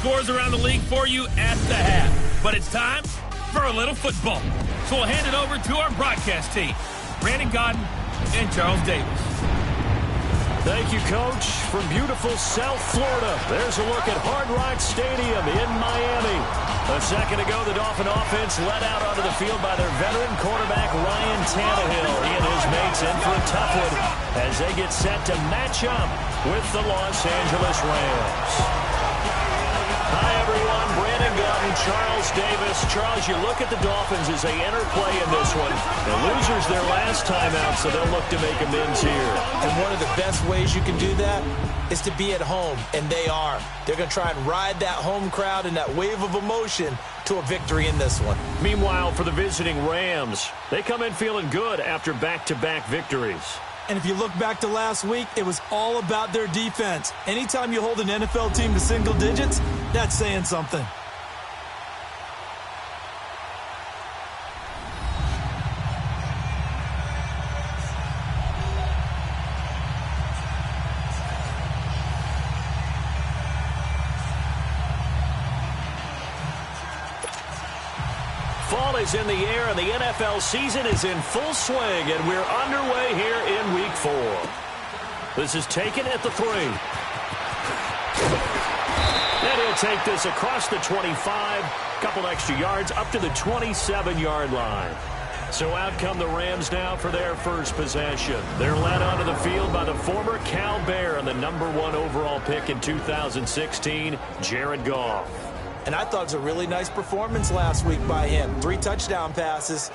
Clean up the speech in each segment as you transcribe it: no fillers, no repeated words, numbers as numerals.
scores around the league for you at the half. But it's time for a little football. So we'll hand it over to our broadcast team, Brandon Godden and Charles Davis. Thank you, Coach. From beautiful South Florida, there's a look at Hard Rock Stadium in Miami. A second ago, the Dolphin offense led out onto the field by their veteran quarterback, Ryan Tannehill. He and his mates in for a tough one as they get set to match up with the Los Angeles Rams. Hi, everyone. Brandon Godden, Charles Davis. Charles, you look at the Dolphins as they enter play in this one. The losers their last time out, so they'll look to make amends here. And one of the best ways you can do that is to be at home, and they are. They're going to try and ride that home crowd and that wave of emotion to a victory in this one. Meanwhile, for the visiting Rams, they come in feeling good after back-to-back victories. And if you look back to last week, it was all about their defense. Anytime you hold an NFL team to single digits, that's saying something. Fall is in the air, and the NFL season is in full swing, and we're underway here in Week 4. This is taken at the 3. And he'll take this across the 25, couple extra yards, up to the 27-yard line. So out come the Rams now for their first possession. They're led onto the field by the former Cal Bear and the #1 overall pick in 2016, Jared Goff. And I thought it was a really nice performance last week by him. 3 touchdown passes.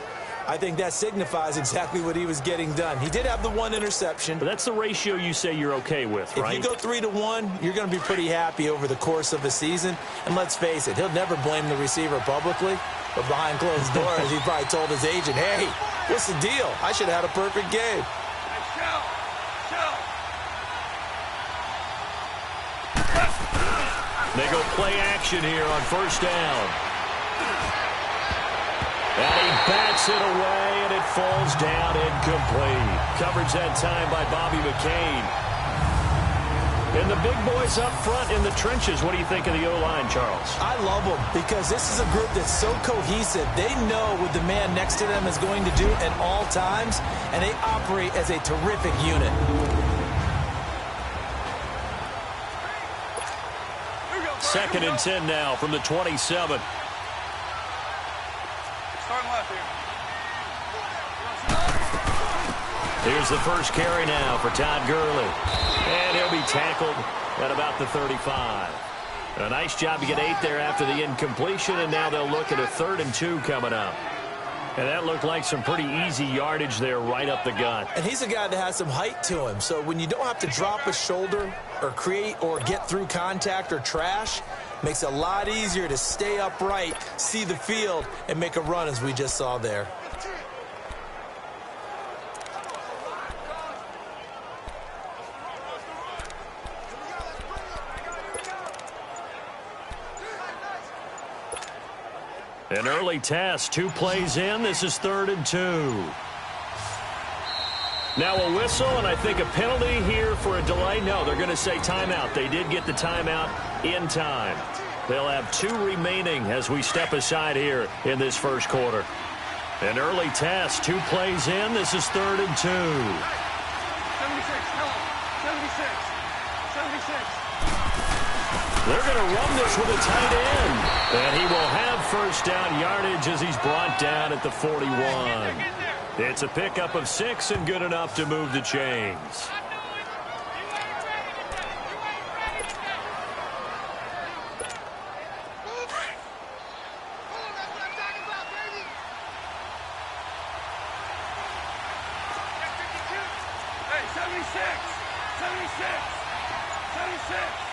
I think that signifies exactly what he was getting done. He did have the 1 interception. But that's the ratio you say you're okay with, right? If you go 3-1, you're going to be pretty happy over the course of a season. And let's face it, he'll never blame the receiver publicly. But behind closed doors, he probably told his agent, hey, what's the deal? I should have had a perfect game. They go play action here on first down. And he bats it away, and it falls down incomplete. Coverage that time by Bobby McCain. And the big boys up front in the trenches. What do you think of the O-line, Charles? I love them because this is a group that's so cohesive. They know what the man next to them is going to do at all times, and they operate as a terrific unit. Second and 10 now from the 27. Starting left here. Here's the first carry now for Todd Gurley. And he'll be tackled at about the 35. A nice job to get 8 there after the incompletion, and now they'll look at a 3rd and 2 coming up. And that looked like some pretty easy yardage there right up the gut. And he's a guy that has some height to him. So when you don't have to drop a shoulder or create or get through contact or trash, makes it a lot easier to stay upright, see the field, and make a run as we just saw there. An early test, 2 plays in. This is 3rd and 2. Now a whistle, and I think a penalty here for a delay. No, they're going to say timeout. They did get the timeout in time. They'll have 2 remaining as we step aside here in this first quarter. An early test, 2 plays in. This is 3rd and 2. 76, tell him. 76. 76. They're going to run this with a tight end. And he will have first down yardage as he's brought down at the 41. It's a pickup of 6 and good enough to move the chains. Hey, 76. 76. 76.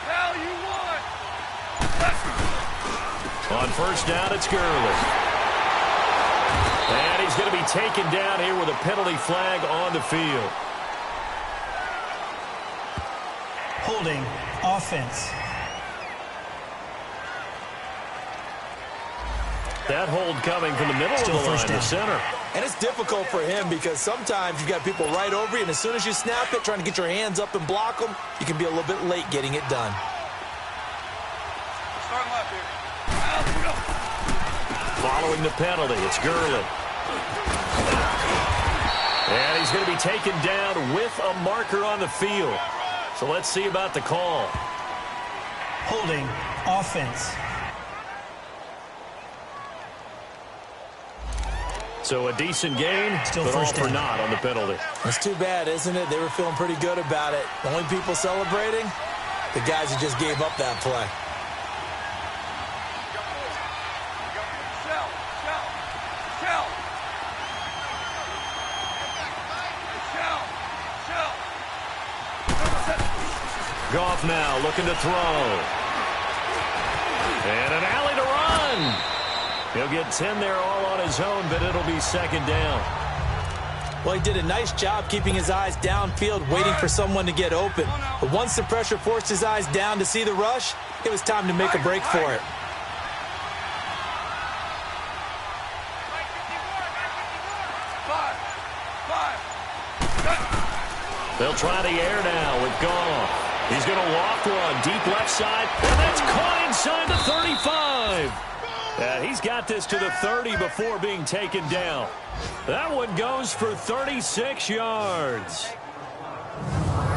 Hell, you won. On first down, it's Gurley. And he's going to be taken down here with a penalty flag on the field. Holding offense. That hold coming from the middle of the line to center. And it's difficult for him because sometimes you got people right over you, and as soon as you snap it, trying to get your hands up and block them, you can be a little bit late getting it done. Start left here. Following the penalty, it's Gurley. And he's going to be taken down with a marker on the field. So let's see about the call. Holding offense. So a decent gain, Still but all first for down. naught on the penalty. It's too bad, isn't it? They were feeling pretty good about it. The only people celebrating, the guys who just gave up that play. Shell. Shell. Goff now looking to throw. And an alley to run. He'll get 10 there all on his own, but it'll be second down. Well, he did a nice job keeping his eyes downfield, waiting for someone to get open. But once the pressure forced his eyes down to see the rush, it was time to make a break for it. They'll try the air now with Goff. He's going to loft one deep left side, and that's caught inside the 35. He's got this to the 30 before being taken down. That one goes for 36 yards.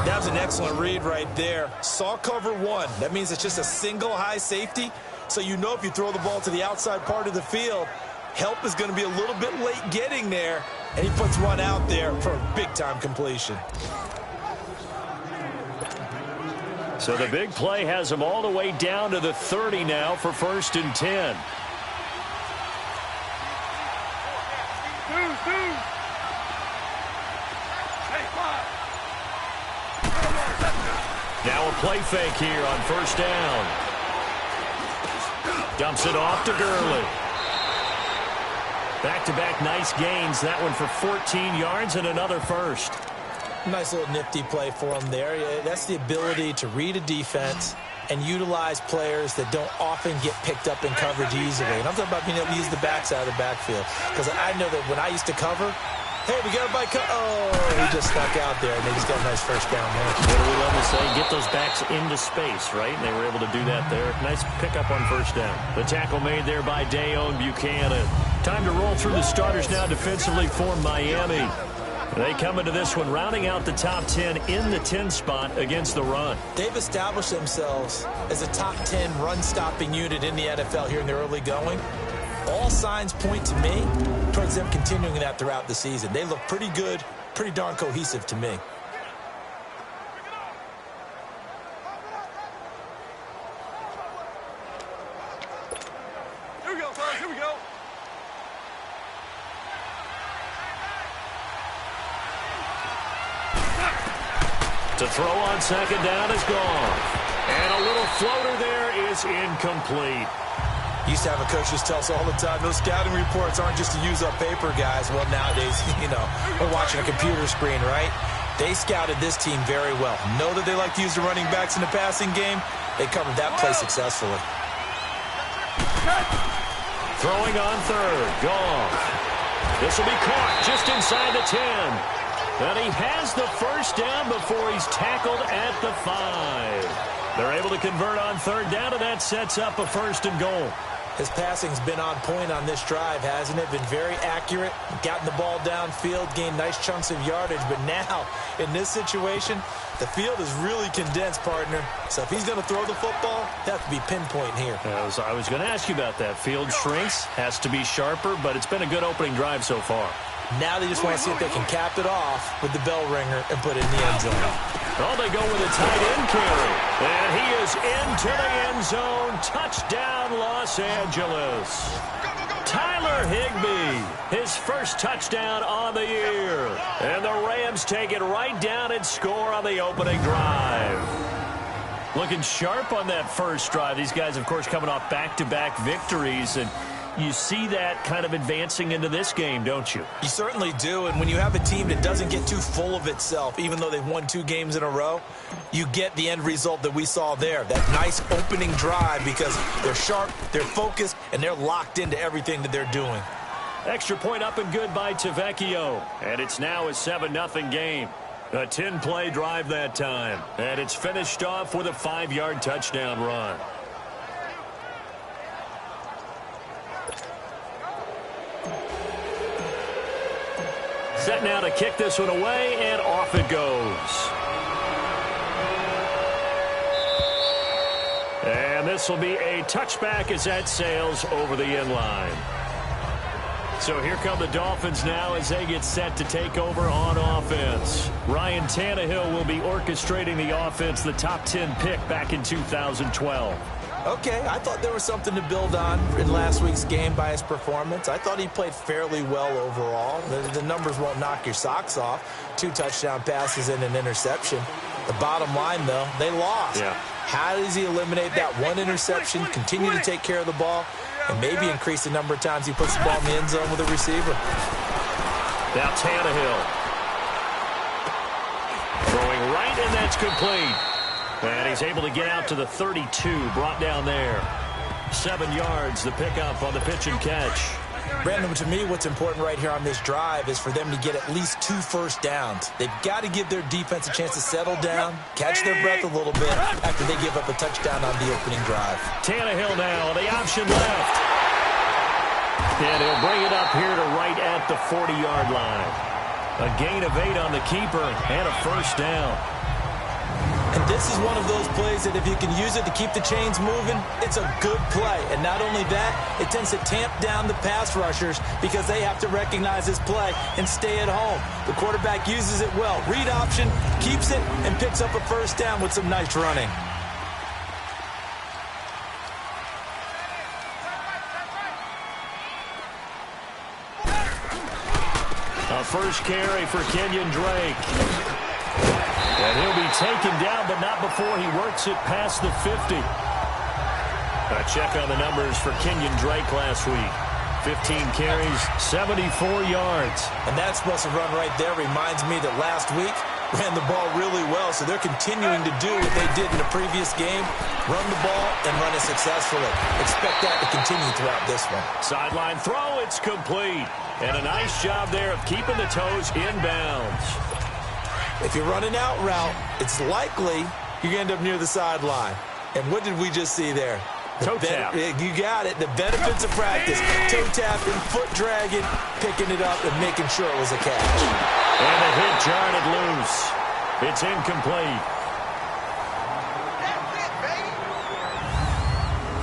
That was an excellent read right there. Saw cover one. That means it's just a single high safety. So you know if you throw the ball to the outside part of the field, help is going to be a little bit late getting there. And he puts one out there for a big-time completion. So the big play has him all the way down to the 30 now for 1st and 10. Now a play fake here on 1st down. Dumps it off to Gurley. Back-to-back nice gains. That one for 14 yards and another first. Nice little nifty play for him there. That's the ability to read a defense and utilize players that don't often get picked up in coverage easily. And I'm talking about being able to use the backside of the backfield. Because I know that when I used to cover, hey, we got a bike. Oh, he just stuck out there, and they just got a nice first down there. What do we love to say? Get those backs into space, right? And they were able to do that there. Nice pickup on 1st down. The tackle made there by Dayon Buchanan. Time to roll through the starters now defensively for Miami. They come into this one rounding out the top 10 in the 10 spot against the run. They've established themselves as a top 10 run-stopping unit in the NFL here in the early going. All signs point to me towards them continuing that throughout the season. They look pretty good, pretty darn cohesive to me. Here we go, fellas. Here we go. To throw on 2nd down is gone. And a little floater there is incomplete. Used to have a coach just tell us all the time, those scouting reports aren't just to use up paper, guys. Well, nowadays, we're watching a computer screen, right? They scouted this team very well. Know that they like to use the running backs in the passing game. They covered that play successfully. Throwing on 3rd. Goff. This will be caught just inside the 10. And he has the 1st down before he's tackled at the 5. They're able to convert on 3rd down, and that sets up a 1st and goal. His passing's been on point on this drive, hasn't it? Been very accurate, gotten the ball downfield, gained nice chunks of yardage. But now, in this situation, the field is really condensed, partner. So if he's going to throw the football, that has to be pinpoint here. I was going to ask you about that. Field shrinks, has to be sharper, but it's been a good opening drive so far. Now they just want to see if they can cap it off with the bell ringer and put it in the end zone. Oh, they go with a tight end carry. And he is into the end zone. Touchdown, Los Angeles. Tyler Higbee, his first touchdown on the year. And the Rams take it right down and score on the opening drive. Looking sharp on that first drive. These guys, of course, coming off back-to-back victories. And you see that kind of advancing into this game, don't you? You certainly do, and when you have a team that doesn't get too full of itself, even though they've won 2 games in a row, you get the end result that we saw there, that nice opening drive because they're sharp, they're focused, and they're locked into everything that they're doing. Extra point up and good by Tavecchio. And it's now a 7-0 game. A 10-play drive that time. And it's finished off with a 5-yard touchdown run. Set now to kick this one away, and off it goes. And this will be a touchback as that sails over the end line. So here come the Dolphins now as they get set to take over on offense. Ryan Tannehill will be orchestrating the offense, the top 10 pick back in 2012. Okay, I thought there was something to build on in last week's game by his performance. I thought he played fairly well overall. The numbers won't knock your socks off. 2 touchdown passes and an interception. The bottom line, though, they lost. Yeah. How does he eliminate that one interception, continue to take care of the ball, and maybe increase the number of times he puts the ball in the end zone with a receiver? Now Tannehill. Throwing right, and that's complete. And he's able to get out to the 32, brought down there. 7 yards, the pickup on the pitch and catch. Brandon, to me, what's important right here on this drive is for them to get at least 2 first downs. They've got to give their defense a chance to settle down, catch their breath a little bit after they give up a touchdown on the opening drive. Tannehill now, the option left. And he'll bring it up here to right at the 40-yard line. A gain of 8 on the keeper and a first down. And this is one of those plays that if you can use it to keep the chains moving, it's a good play. And not only that, it tends to tamp down the pass rushers because they have to recognize this play and stay at home. The quarterback uses it well. Read option, keeps it, and picks up a first down with some nice running. A first carry for Kenyon Drake. And he'll be taken down, but not before he works it past the 50. A check on the numbers for Kenyon Drake last week. 15 carries, 74 yards. And that explosive run right there reminds me that last week ran the ball really well, so they're continuing to do what they did in the previous game, run the ball and run it successfully. Expect that to continue throughout this one. Sideline throw, it's complete. And a nice job there of keeping the toes inbounds. If you run an out route, it's likely you're going to end up near the sideline. And what did we just see there? Toe tap. You got it. The benefits of practice. Toe tapping, foot dragging, picking it up, and making sure it was a catch. And the hit jarred it loose. It's incomplete.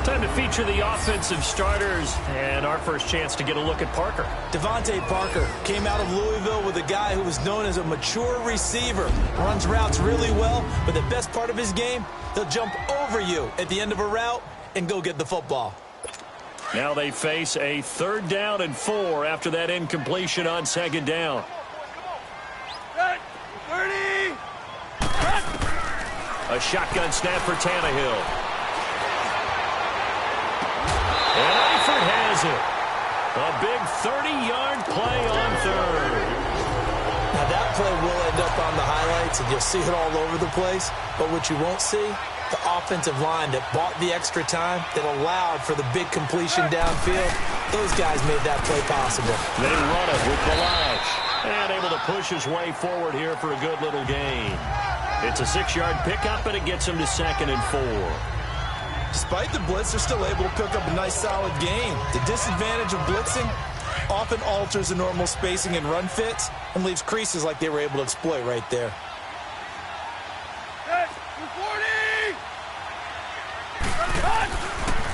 Time to feature the offensive starters, and our first chance to get a look at Parker. Devontae Parker came out of Louisville with a guy who was known as a mature receiver. Runs routes really well, but the best part of his game, he'll jump over you at the end of a route and go get the football. Now they face a 3rd down and 4 after that incompletion on 2nd down. 30. A shotgun snap for Tannehill. And Eifert has it. A big 30-yard play on 3rd. Now that play will end up on the highlights, and you'll see it all over the place. But what you won't see, the offensive line that bought the extra time, that allowed for the big completion downfield, those guys made that play possible. They run it with Balaj. And able to push his way forward here for a good little gain. It's a 6-yard pickup, and it gets him to 2nd and 4. Despite the blitz, they're still able to pick up a nice solid gain. The disadvantage of blitzing often alters the normal spacing and run fits and leaves creases like they were able to exploit right there. 240.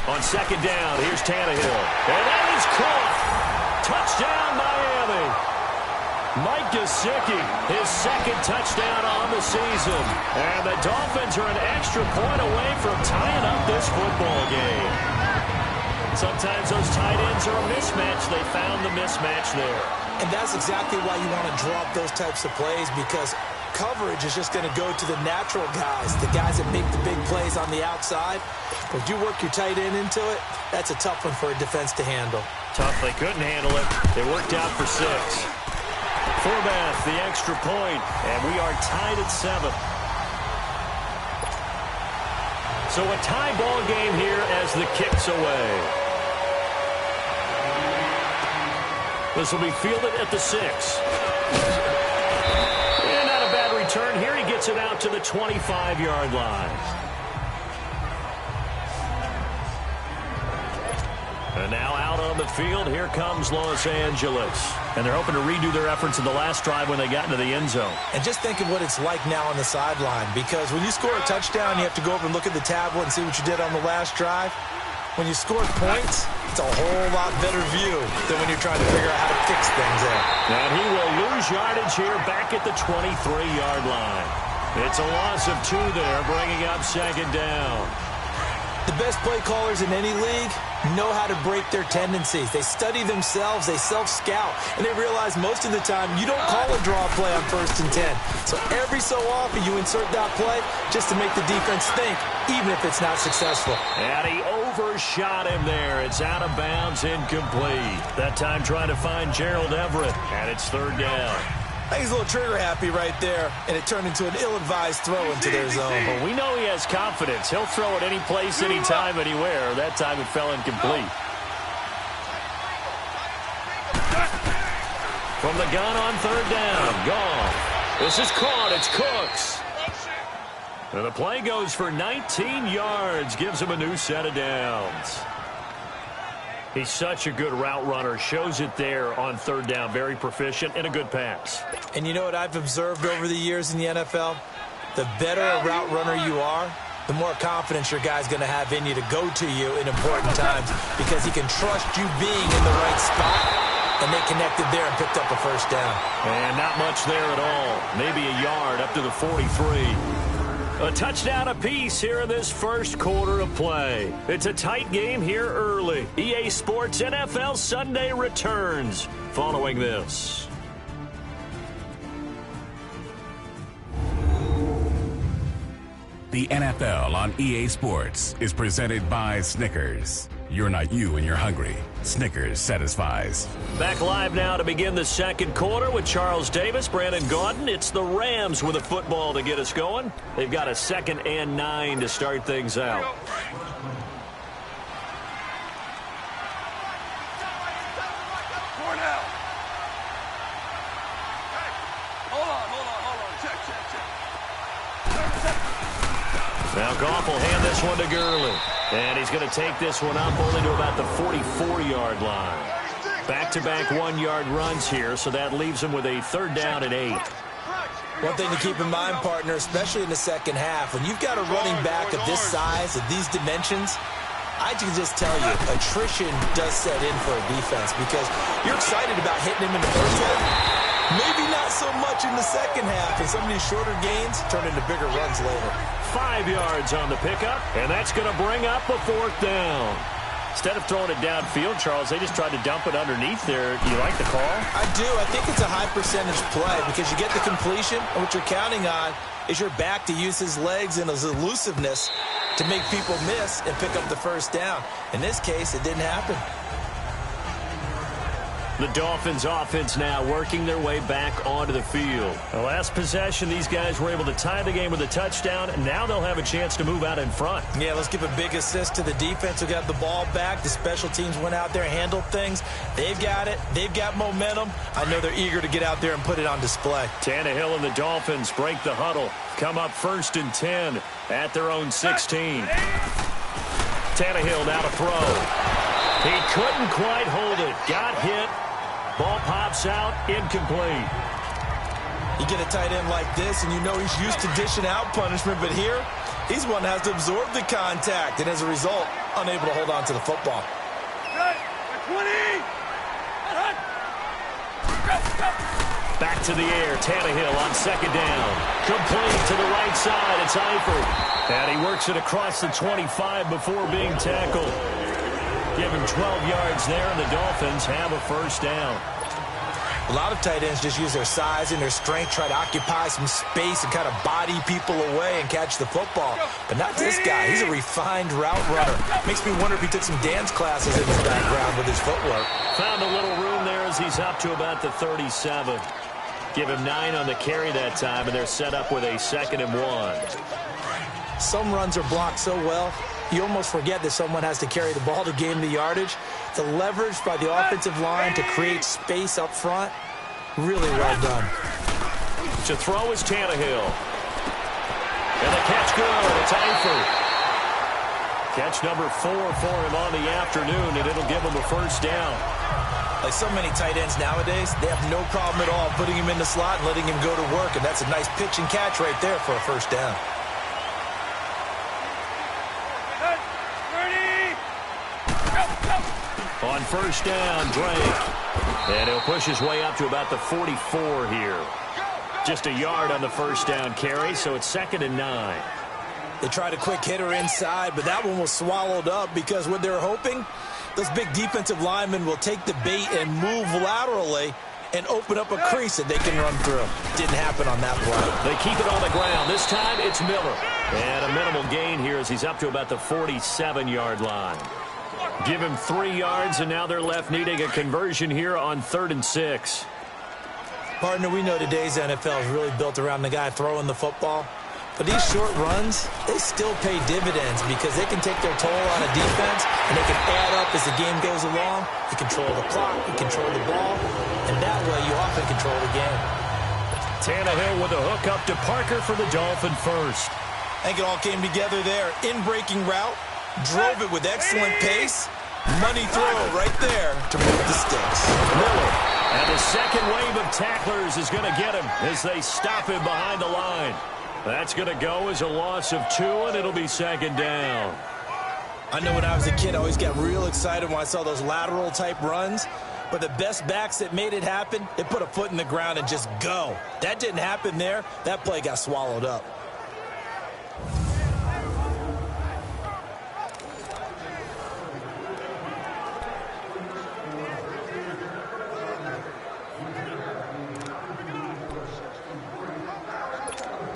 On 2nd down, here's Tannehill. And that is caught. Touchdown, Miami. Mike Gesicki, his 2nd touchdown on the season. And the Dolphins are an extra point away from tying up this football game. Sometimes those tight ends are a mismatch. They found the mismatch there. And that's exactly why you want to draw up those types of plays, because coverage is just going to go to the natural guys, the guys that make the big plays on the outside. But if you work your tight end into it, that's a tough one for a defense to handle. Tough. They couldn't handle it. It worked out for 6. Forbath, the extra point, and we are tied at 7. So a tie ball game here as the kick's away. This will be fielded at the 6. And not a bad return here. He gets it out to the 25-yard line. And now out on the field, here comes Los Angeles. And they're hoping to redo their efforts in the last drive when they got into the end zone. And just think of what it's like now on the sideline, because when you score a touchdown, you have to go over and look at the tablet and see what you did on the last drive. When you score points, it's a whole lot better view than when you're trying to figure out how to fix things there. And he will lose yardage here back at the 23-yard line. It's a loss of 2 there, bringing up second down. The best play callers in any league know how to break their tendencies. They study themselves, they self-scout, and they realize most of the time you don't call a draw play on 1st and 10. So every so often you insert that play just to make the defense think, even if it's not successful. And he overshot him there. It's out of bounds, incomplete. That time trying to find Gerald Everett, and it's 3rd down. I think he's a little trigger happy right there, and it turned into an ill-advised throw into their zone. Well, we know he has confidence. He'll throw it any place, anytime, anywhere. That time it fell incomplete. From the gun on 3rd down, gone. This is caught. It's Cooks. And the play goes for 19 yards, gives him a new set of downs. He's such a good route runner. Shows it there on 3rd down. Very proficient and a good pass. And you know what I've observed over the years in the NFL? The better a route runner you are, the more confidence your guy's going to have in you to go to you in important times, because he can trust you being in the right spot, and they connected there and picked up a 1st down. And not much there at all. Maybe a yard up to the 43. A touchdown apiece here in this first quarter of play. It's a tight game here early. EA Sports NFL Sunday returns following this. The NFL on EA Sports is presented by Snickers. You're not you when you're hungry. Snickers satisfies. Back live now to begin the second quarter with Charles Davis, Brandon Gaudin. It's the Rams with a football to get us going. They've got a 2nd and 9 to start things out. Now Goff will hand this one to Gurley. And he's going to take this one up only to about the 44-yard line. Back-to-back 1-yard runs here, so that leaves him with a 3rd down and 8. One thing to keep in mind, partner, especially in the second half, when you've got a running back of this size, of these dimensions, I can just tell you, attrition does set in for a defense, because you're excited about hitting him in the first half. Maybe not so much in the second half, and some of these shorter gains turn into bigger runs later. 5 yards on the pickup, and that's going to bring up a 4th down. Instead of throwing it downfield, Charles, they just tried to dump it underneath there. Do you like the call? I do. I think it's a high-percentage play, because you get the completion, and what you're counting on is your back to use his legs and his elusiveness to make people miss and pick up the 1st down. In this case, it didn't happen. The Dolphins offense now working their way back onto the field. The last possession, these guys were able to tie the game with a touchdown, and now they'll have a chance to move out in front. Yeah, let's give a big assist to the defense who got the ball back. The special teams went out there and handled things. They've got it. They've got momentum. I know they're eager to get out there and put it on display. Tannehill and the Dolphins break the huddle. Come up 1st and 10 at their own 16. Tannehill now to throw. He couldn't quite hold it. Got hit. Ball pops out, incomplete. You get a tight end like this, and you know he's used to dishing out punishment, but here, he's one that has to absorb the contact, and as a result, unable to hold on to the football. Back to the air, Tannehill on 2nd down. Complete to the right side, it's Eifert. And he works it across the 25 before being tackled. Give him 12 yards there, and the Dolphins have a 1st down. A lot of tight ends just use their size and their strength, try to occupy some space and kind of body people away and catch the football. But not this guy. He's a refined route runner. Makes me wonder if he took some dance classes in his background with his footwork. Found a little room there as he's up to about the 37. Give him 9 on the carry that time, and they're set up with a 2nd and 1. Some runs are blocked so well, you almost forget that someone has to carry the ball to gain the yardage. The leverage by the offensive line to create space up front, really well done. To throw is Tannehill. And the catch good. It's Eifert. Catch number 4 for him on the afternoon, and it'll give him a first down. Like so many tight ends nowadays, they have no problem at all putting him in the slot and letting him go to work, and that's a nice pitch and catch right there for a first down. On first down, Drake. And he'll push his way up to about the 44 here. Just a yard on the first down carry, so it's 2nd and 9. They tried a quick hitter inside, but that one was swallowed up because what they're hoping, those big defensive linemen will take the bait and move laterally and open up a crease that they can run through. Didn't happen on that play. They keep it on the ground. This time it's Miller. And a minimal gain here as he's up to about the 47-yard line. Give him 3 yards, and now they're left needing a conversion here on 3rd and 6. Partner, we know today's NFL is really built around the guy throwing the football. But these short runs, they still pay dividends because they can take their toll on a defense, and they can add up as the game goes along. You control the clock, you control the ball, and that way you often control the game. Tannehill with a hook up to Parker for the Dolphin first. I think it all came together there. In-breaking route, drove it with excellent pace. Money throw right there to move the sticks. Miller. And the second wave of tacklers is going to get him as they stop him behind the line. That's going to go as a loss of 2, and it'll be 2nd down. I know when I was a kid, I always got real excited when I saw those lateral-type runs. But the best backs that made it happen, they put a foot in the ground and just go. That didn't happen there. That play got swallowed up.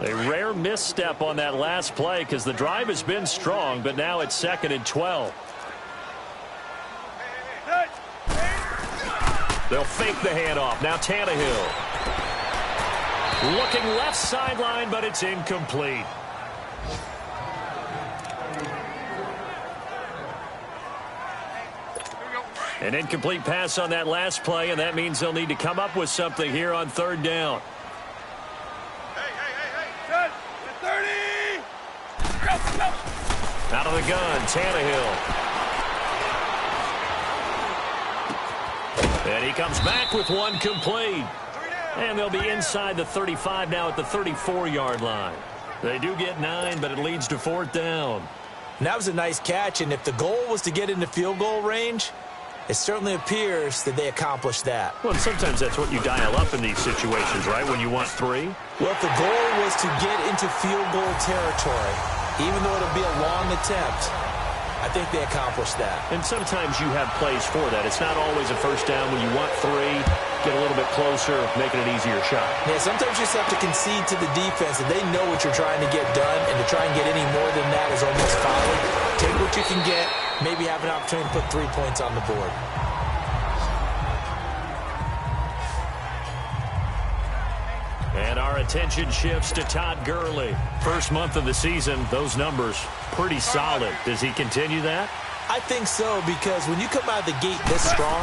A rare misstep on that last play because the drive has been strong, but now it's 2nd and 12. They'll fake the handoff. Now Tannehill. Looking left sideline, but it's incomplete. An incomplete pass on that last play, and that means they'll need to come up with something here on 3rd down. Out of the gun, Tannehill. And he comes back with one complete. And they'll be inside the 35 now at the 34-yard line. They do get 9, but it leads to 4th down. And that was a nice catch, and if the goal was to get into field goal range, it certainly appears that they accomplished that. Well, and sometimes that's what you dial up in these situations, right, when you want 3? Well, if the goal was to get into field goal territory, even though it'll be a long attempt, I think they accomplished that. And sometimes you have plays for that. It's not always a first down when you want 3, get a little bit closer, making an easier shot. Yeah, sometimes you just have to concede to the defense that they know what you're trying to get done, and to try and get any more than that is almost folly. Take what you can get, maybe have an opportunity to put 3 points on the board. And our attention shifts to Todd Gurley. First month of the season, those numbers pretty solid. Does he continue that? I think so, because when you come out of the gate this strong,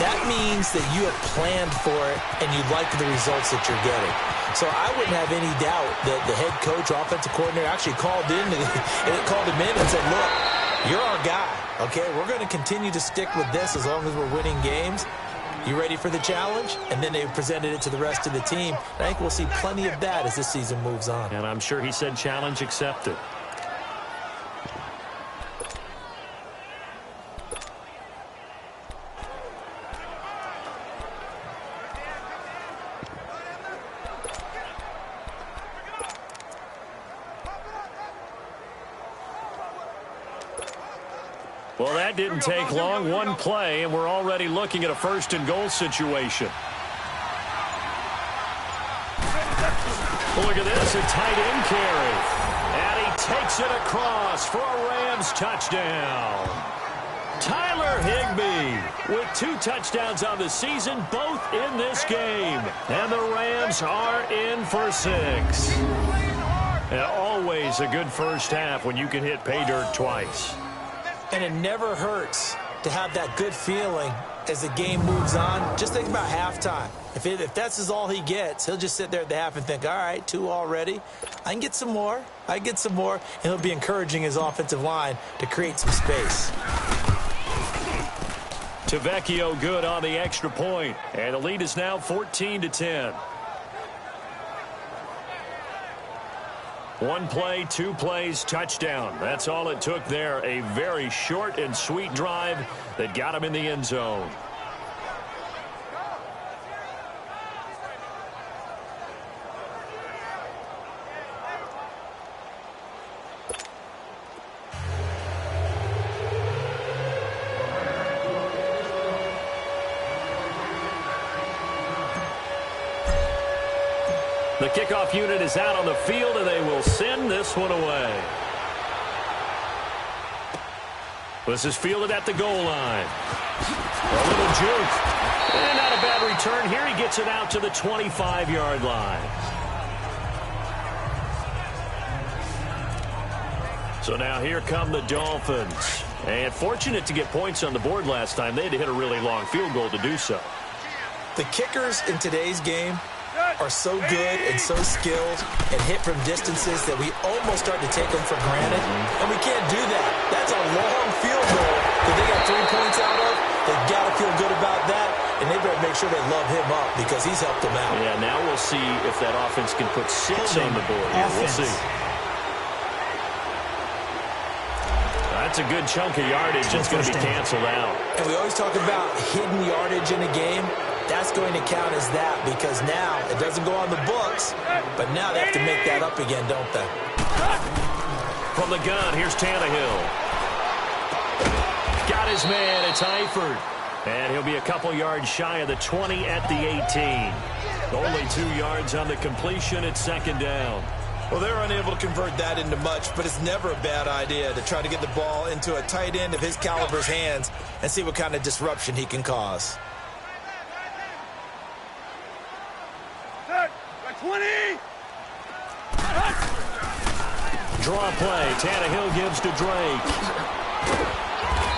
that means that you have planned for it and you like the results that you're getting. So I wouldn't have any doubt that the head coach, offensive coordinator, actually called him in and said, look, you're our guy, okay? We're going to continue to stick with this as long as we're winning games. You ready for the challenge? And then they presented it to the rest of the team. I think we'll see plenty of that as this season moves on. And I'm sure he said challenge accepted. Well, that didn't take long. One play, and we're already looking at a 1st and goal situation. Look at this, a tight end carry. And he takes it across for a Rams touchdown. Tyler Higbee with 2 touchdowns on the season, both in this game. And the Rams are in for 6. And always a good first half when you can hit pay dirt twice. And it never hurts to have that good feeling as the game moves on. Just think about halftime. If that's all he gets, he'll just sit there at the half and think, all right, 2 already. I can get some more. I get some more. And he'll be encouraging his offensive line to create some space. Tavecchio good on the extra point. And the lead is now 14-10. 1 play, 2 plays, touchdown. That's all it took there. A very short and sweet drive that got him in the end zone. The kickoff unit is out on the field, and they will send this one away. This is fielded at the goal line. A little juke. And not a bad return here. He gets it out to the 25-yard line. So now here come the Dolphins. And fortunate to get points on the board last time. They had to hit a really long field goal to do so. The kickers in today's game are so good and so skilled and hit from distances that we almost start to take them for granted. And we can't do that. That's a long field goal that they got 3 points out of. They've got to feel good about that, and they better make sure they love him up because he's helped them out. Yeah, now we'll see if that offense can put 6 on the board. We'll see. That's a good chunk of yardage that's going to be canceled out. And we always talk about hidden yardage in a game. That's going to count as that because now it doesn't go on the books, but now they have to make that up again, don't they? From the gun, here's Tannehill. Got his man, it's Eifert. And he'll be a couple yards shy of the 20 at the 18. Only 2 yards on the completion at 2nd down. Well, they're unable to convert that into much, but it's never a bad idea to try to get the ball into a tight end of his caliber's hands and see what kind of disruption he can cause. 20! Draw play. Tannehill gives to Drake.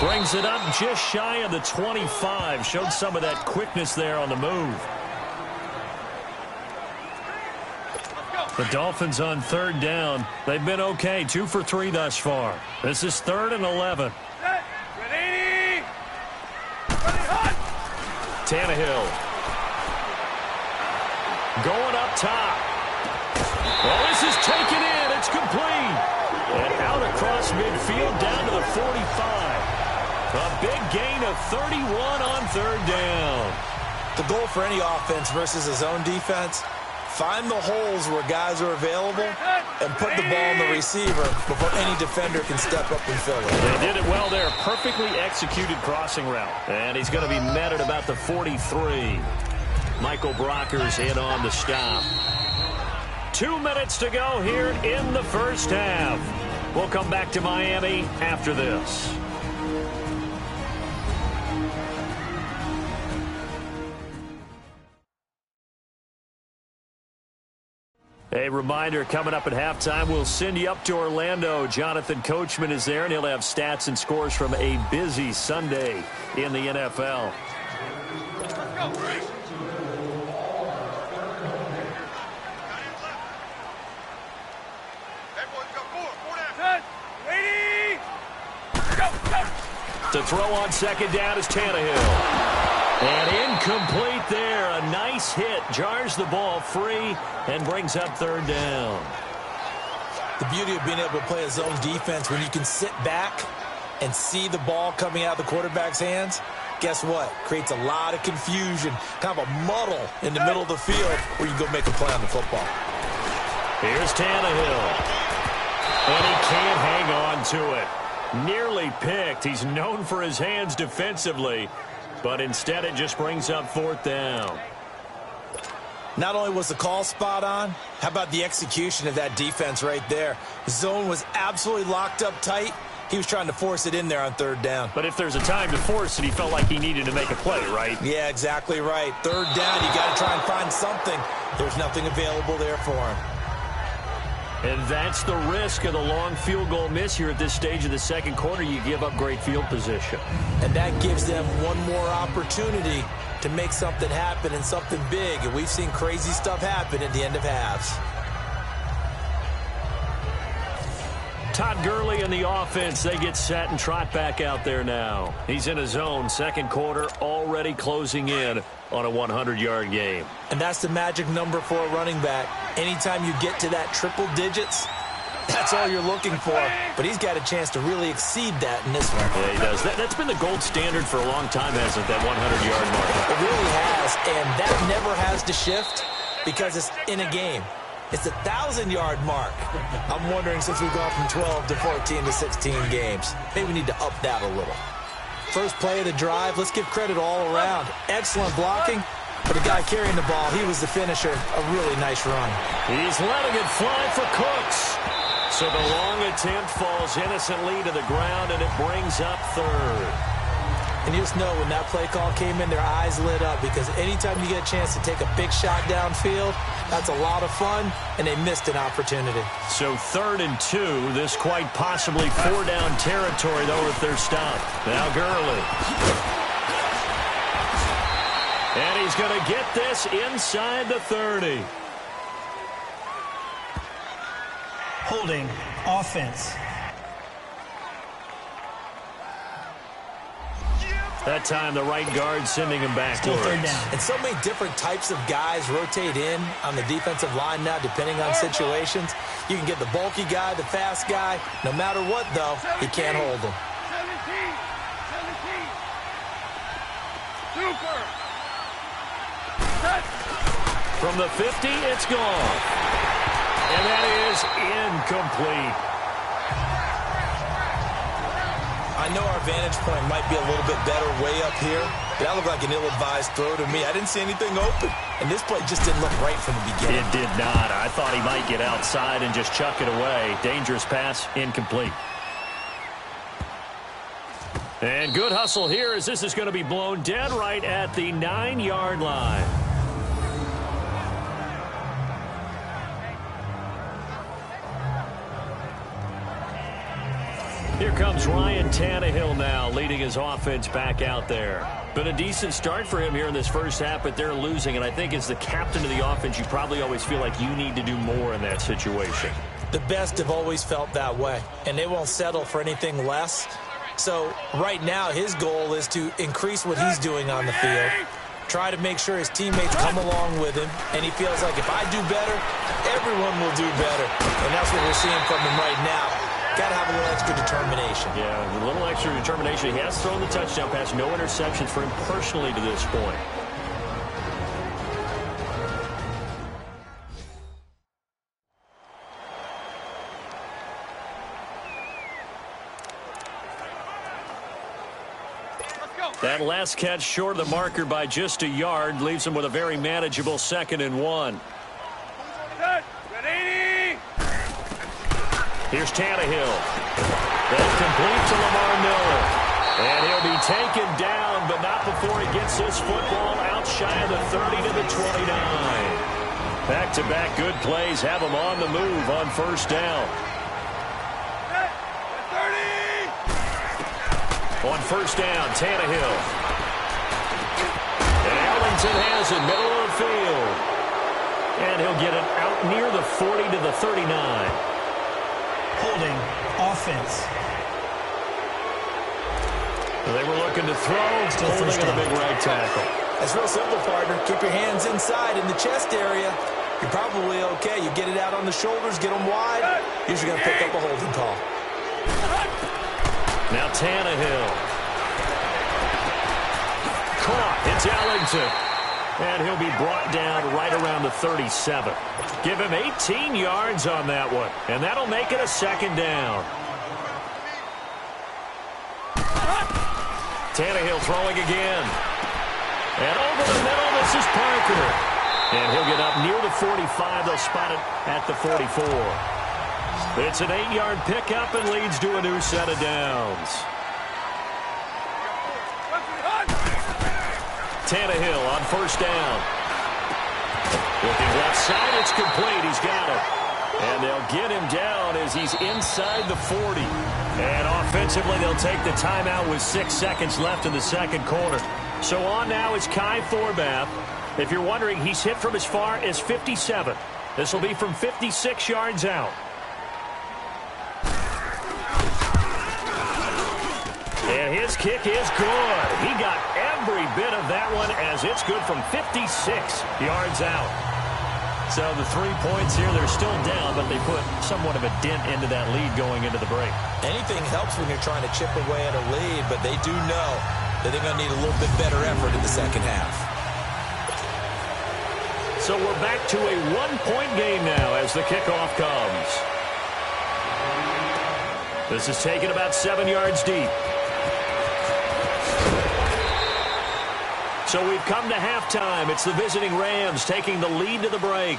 Brings it up just shy of the 25. Showed some of that quickness there on the move. The Dolphins on 3rd down. They've been okay. 2 for 3 thus far. This is 3rd and 11. Tannehill. Going up top. Well, this is taken in. It's complete. And out across midfield down to the 45. A big gain of 31 on 3rd down. The goal for any offense versus his own defense, find the holes where guys are available and put the ball on the receiver before any defender can step up and fill it. They did it well there. Perfectly executed crossing route. And he's going to be met at about the 43. Michael Brocker's in on the stop. 2 minutes to go here in the first half. We'll come back to Miami after this. A reminder, coming up at halftime, we'll send you up to Orlando. Jonathan Coachman is there, and he'll have stats and scores from a busy Sunday in the NFL. To throw on 2nd down is Tannehill. And incomplete there. A nice hit. Jars the ball free and brings up 3rd down. The beauty of being able to play a zone defense when you can sit back and see the ball coming out of the quarterback's hands, guess what? Creates a lot of confusion, kind of a muddle in the middle of the field where you go make a play on the football. Here's Tannehill. And he can't hang on to it. Nearly picked. He's known for his hands defensively, but instead it just brings up 4th down. Not only was the call spot on, how about the execution of that defense right there? The zone was absolutely locked up tight. He was trying to force it in there on 3rd down. But if there's a time to force it, he felt like he needed to make a play, right? Yeah, exactly right. 3rd down, you got to try and find something. There's nothing available there for him. And that's the risk of the long field goal miss here at this stage of the second quarter. You give up great field position. And that gives them one more opportunity to make something happen and something big. And we've seen crazy stuff happen at the end of halves. Todd Gurley and the offense, they get set and trot back out there now. He's in his zone, second quarter, already closing in on a 100-yard game. And that's the magic number for a running back. Anytime you get to that triple digits, that's all you're looking for. But he's got a chance to really exceed that in this one. Yeah, he does. That's been the gold standard for a long time, hasn't it, that 100-yard mark? It really has, and that never has to shift because it's in a game. It's a 1,000-yard mark. I'm wondering, since we've gone from 12 to 14 to 16 games, maybe we need to up that a little. First play of the drive, let's give credit all around. Excellent blocking. For the guy carrying the ball, he was the finisher. A really nice run. He's letting it fly for Cooks. So the long attempt falls innocently to the ground, and it brings up third. And you just know when that play call came in, their eyes lit up, because anytime you get a chance to take a big shot downfield, that's a lot of fun, and they missed an opportunity. So 3rd and 2, this quite possibly 4-down territory, though, if they're stopped. Now Gurley. And he's going to get this inside the 30. Holding offense. That time the right guard sending him backwards. Still 3rd down. And so many different types of guys rotate in on the defensive line now, depending on situations. You can get the bulky guy, the fast guy. No matter what, though, you can't hold them. 17. Super. From the 50, it's gone. And that is incomplete. I know our vantage point might be a little bit better way up here, but that looked like an ill-advised throw to me. I didn't see anything open, and this play just didn't look right from the beginning. It did not. I thought he might get outside and just chuck it away. Dangerous pass, incomplete. And good hustle here, as this is going to be blown dead right at the 9-yard line. Here comes Ryan Tannehill now, leading his offense back out there. Been a decent start for him here in this first half, but they're losing. And I think as the captain of the offense, you probably always feel like you need to do more in that situation. The best have always felt that way, and they won't settle for anything less. So right now, his goal is to increase what he's doing on the field, try to make sure his teammates come along with him, and he feels like if I do better, everyone will do better. And that's what we're seeing from him right now. Got to have a little extra determination. Yeah, a little extra determination. He has thrown the touchdown pass. No interceptions for him personally to this point. That last catch short of the marker by just a yard leaves him with a very manageable 2nd and 1. Here's Tannehill. That's complete to Lamar Miller. And he'll be taken down, but not before he gets this football out shy of the 30 to the 29. Back-to-back good plays have him on the move on 1st down. 30. On 1st down, Tannehill. And Arlington has it, middle of the field. And he'll get it out near the 40 to the 39. Holding offense. They were looking to throw. Still holding on a big right tackle. That's real simple, partner. Keep your hands inside in the chest area. You're probably okay. You get it out on the shoulders, get them wide. Usually going to pick up a holding call. Now Tannehill. Caught. It's Ellington. And he'll be brought down right around the 37. Give him 18 yards on that one. And that'll make it a 2nd down. Tannehill throwing again. And over the middle, this is Parker. And he'll get up near the 45. They'll spot it at the 44. It's an 8-yard pickup and leads to a new set of downs. Tannehill on 1st down. Looking left side, it's complete. He's got it. And they'll get him down as he's inside the 40. And offensively, they'll take the timeout with 6 seconds left in the second quarter. So on now is Kai Thorbath. If you're wondering, he's hit from as far as 57. This will be from 56 yards out. And his kick is good. He got every bit of that one as it's good from 56 yards out. So the 3 points here, they're still down, but they put somewhat of a dent into that lead going into the break. Anything helps when you're trying to chip away at a lead, but they do know that they're going to need a little bit better effort in the second half. So we're back to a 1-point game now as the kickoff comes. This is taken about 7 yards deep. So we've come to halftime. It's the visiting Rams taking the lead to the break.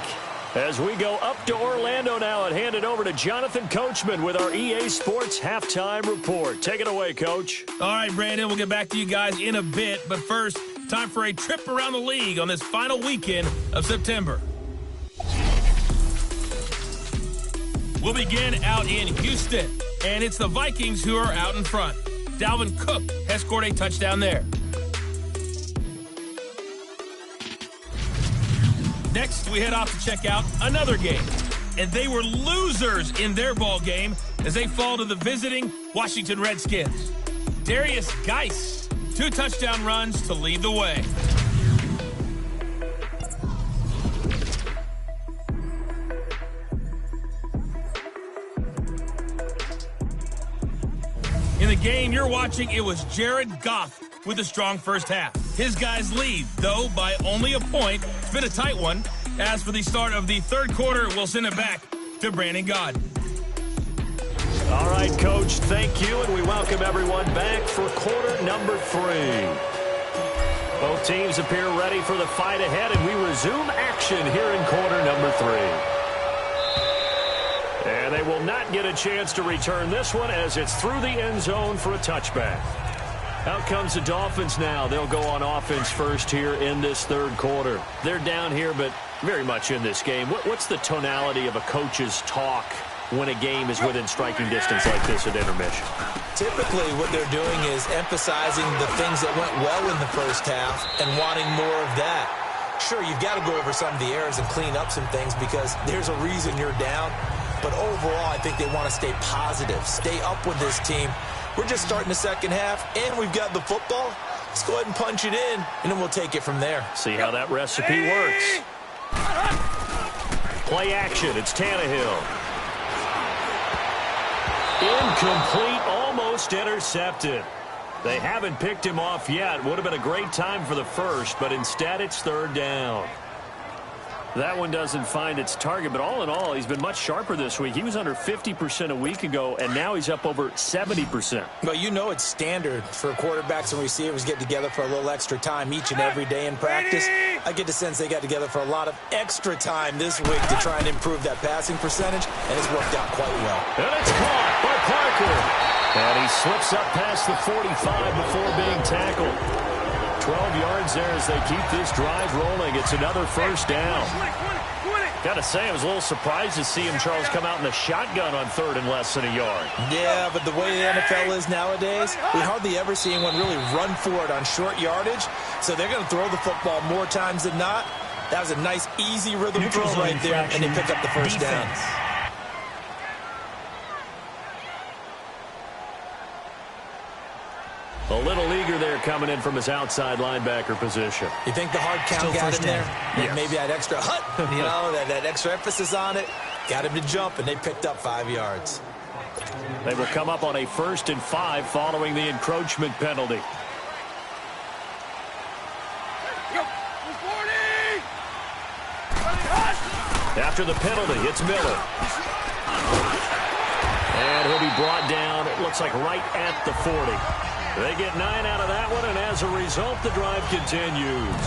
As we go up to Orlando now and hand it over to Jonathan Coachman with our EA Sports Halftime Report. Take it away, Coach. All right, Brandon, we'll get back to you guys in a bit. But first, time for a trip around the league on this final weekend of September. We'll begin out in Houston, and it's the Vikings who are out in front. Dalvin Cook has scored a touchdown there. Next, we head off to check out another game. And they were losers in their ball game as they fall to the visiting Washington Redskins. Darius Geis, 2 touchdown runs to lead the way. In the game you're watching, it was Jared Goff with a strong first half. His guys lead, though, by only a point. It's been a tight one. As for the start of the third quarter, we'll send it back to Brandon Godden. All right, Coach, thank you, and we welcome everyone back for quarter number 3. Both teams appear ready for the fight ahead, and we resume action here in quarter number 3. And they will not get a chance to return this one as it's through the end zone for a touchback. Out comes the Dolphins now. They'll go on offense first here in this third quarter. They're down here, but very much in this game. What's the tonality of a coach's talk when a game is within striking distance like this at intermission? Typically, what they're doing is emphasizing the things that went well in the first half and wanting more of that. Sure, you've got to go over some of the errors and clean up some things because there's a reason you're down. But overall, I think they want to stay positive, stay up with this team. We're just starting the second half, and we've got the football. Let's go ahead and punch it in, and then we'll take it from there. See how that recipe works. Play action. It's Tannehill. Incomplete, almost intercepted. They haven't picked him off yet. Would have been a great time for the first, but instead it's third down. That one doesn't find its target, but all in all, he's been much sharper this week. He was under 50% a week ago, and now he's up over 70%. Well, you know it's standard for quarterbacks and receivers get together for a little extra time each and every day in practice. I get the sense they got together for a lot of extra time this week to try and improve that passing percentage, and it's worked out quite well. And it's caught by Parker. And he slips up past the 45 before being tackled. 12 yards there as they keep this drive rolling. It's another first down. Got to say, I was a little surprised to see him, Charles, come out in the shotgun on third and less than a yard. Yeah, but the way the NFL is nowadays, we hardly ever see anyone really run for it on short yardage. So they're going to throw the football more times than not. That was a nice, easy rhythm throw right there, and they pick up the first down. A little eager there coming in from his outside linebacker position. You think the hard count got him there? Yes. Maybe that extra that extra emphasis on it. Got him to jump, and they picked up 5 yards. They will come up on a 1st and 5 following the encroachment penalty. After the penalty, it's Miller. And he'll be brought down, it looks like right at the 40. They get 9 out of that one, and as a result, the drive continues.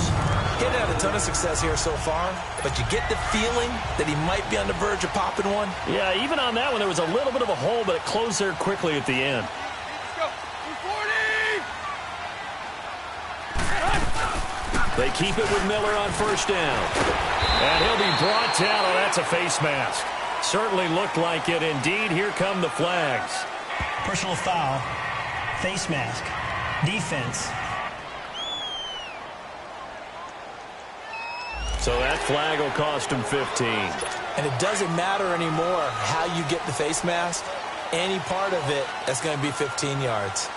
He hasn't had a ton of success here so far, but you get the feeling that he might be on the verge of popping one. Yeah, even on that one, there was a little bit of a hole, but it closed there quickly at the end. They keep it with Miller on first down. And he'll be brought down. Oh, that's a face mask. Certainly looked like it. Indeed, here come the flags. Personal foul. Face mask. Defense. So that flag will cost him 15. And it doesn't matter anymore how you get the face mask. Any part of it, that's going to be 15 yards.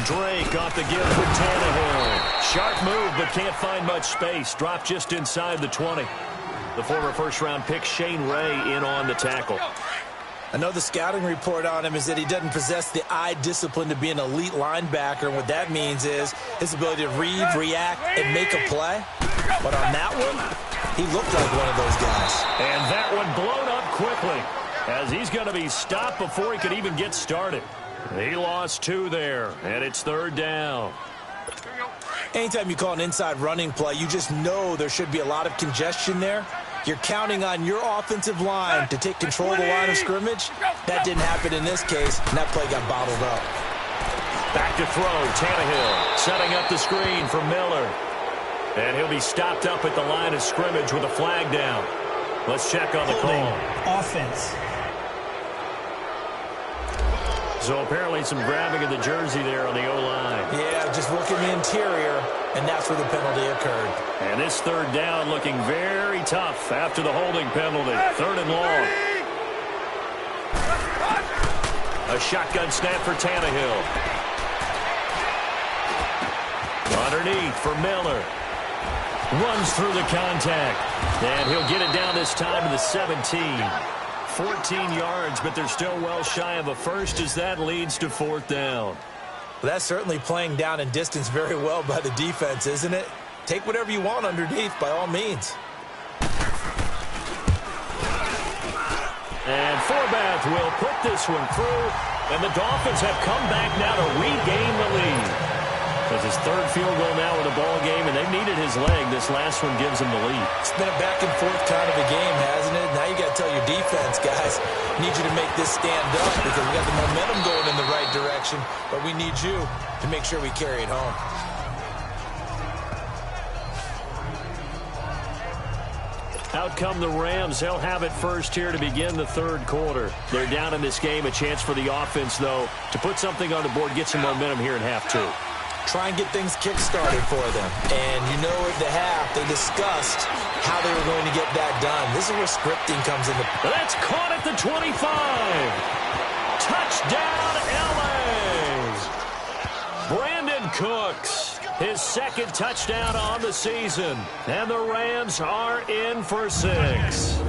Drake off the give for Tannehill. Sharp move, but can't find much space. Dropped just inside the 20. The former first-round pick Shane Ray in on the tackle. I know the scouting report on him is that he doesn't possess the eye discipline to be an elite linebacker. And what that means is his ability to read, react, and make a play. But on that one, he looked like one of those guys. And that one blown up quickly as he's going to be stopped before he could even get started. He lost 2 there, and it's 3rd down. Anytime you call an inside running play, you just know there should be a lot of congestion there. You're counting on your offensive line to take control of the line of scrimmage. That didn't happen in this case, and that play got bottled up. Back to throw, Tannehill setting up the screen for Miller. And he'll be stopped up at the line of scrimmage with a flag down. Let's check on the call. Offense. So apparently some grabbing of the jersey there on the O-line. Yeah, just look in the interior, and that's where the penalty occurred. And this 3rd down looking very tough after the holding penalty. 3rd and long. A shotgun snap for Tannehill. Underneath for Miller. Runs through the contact. And he'll get it down this time to the 17. 14 yards, but they're still well shy of a first as that leads to 4th down. Well, that's certainly playing down in distance very well by the defense, isn't it? Take whatever you want underneath, by all means. And Forbath will put this one through, and the Dolphins have come back now to regain the lead. It's his 3rd field goal now with the ball game, and they needed his leg. This last one gives him the lead. It's been a back-and-forth kind of a game, hasn't it? Now you got to tell your defense, guys, need you to make this stand up because we got the momentum going in the right direction, but we need you to make sure we carry it home. Out come the Rams. They'll have it first here to begin the 3rd quarter. They're down in this game. A chance for the offense, though, to put something on the board, get some momentum here in half 2. Try and get things kick-started for them. And you know at the half, they discussed how they were going to get that done. This is where scripting comes into play. That's caught at the 25. Touchdown, L.A. Brandon Cooks, his 2nd touchdown on the season. And the Rams are in for 6.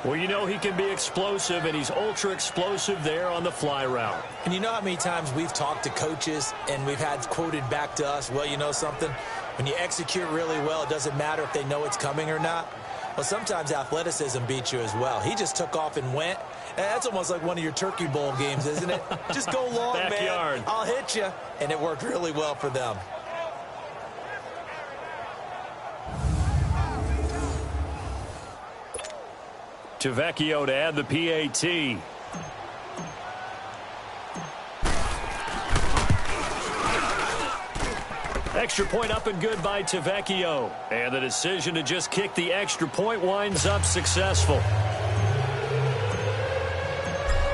Well, you know he can be explosive, and he's ultra-explosive there on the fly route. And you know how many times we've talked to coaches and we've had quoted back to us, well, you know something? When you execute really well, it doesn't matter if they know it's coming or not. Well, sometimes athleticism beats you as well. He just took off and went. And that's almost like one of your Turkey Bowl games, isn't it? Just go long, Backyard. man. I'll hit you. And it worked really well for them. Tavecchio to add the PAT. Extra point up and good by Tavecchio. And the decision to just kick the extra point winds up successful.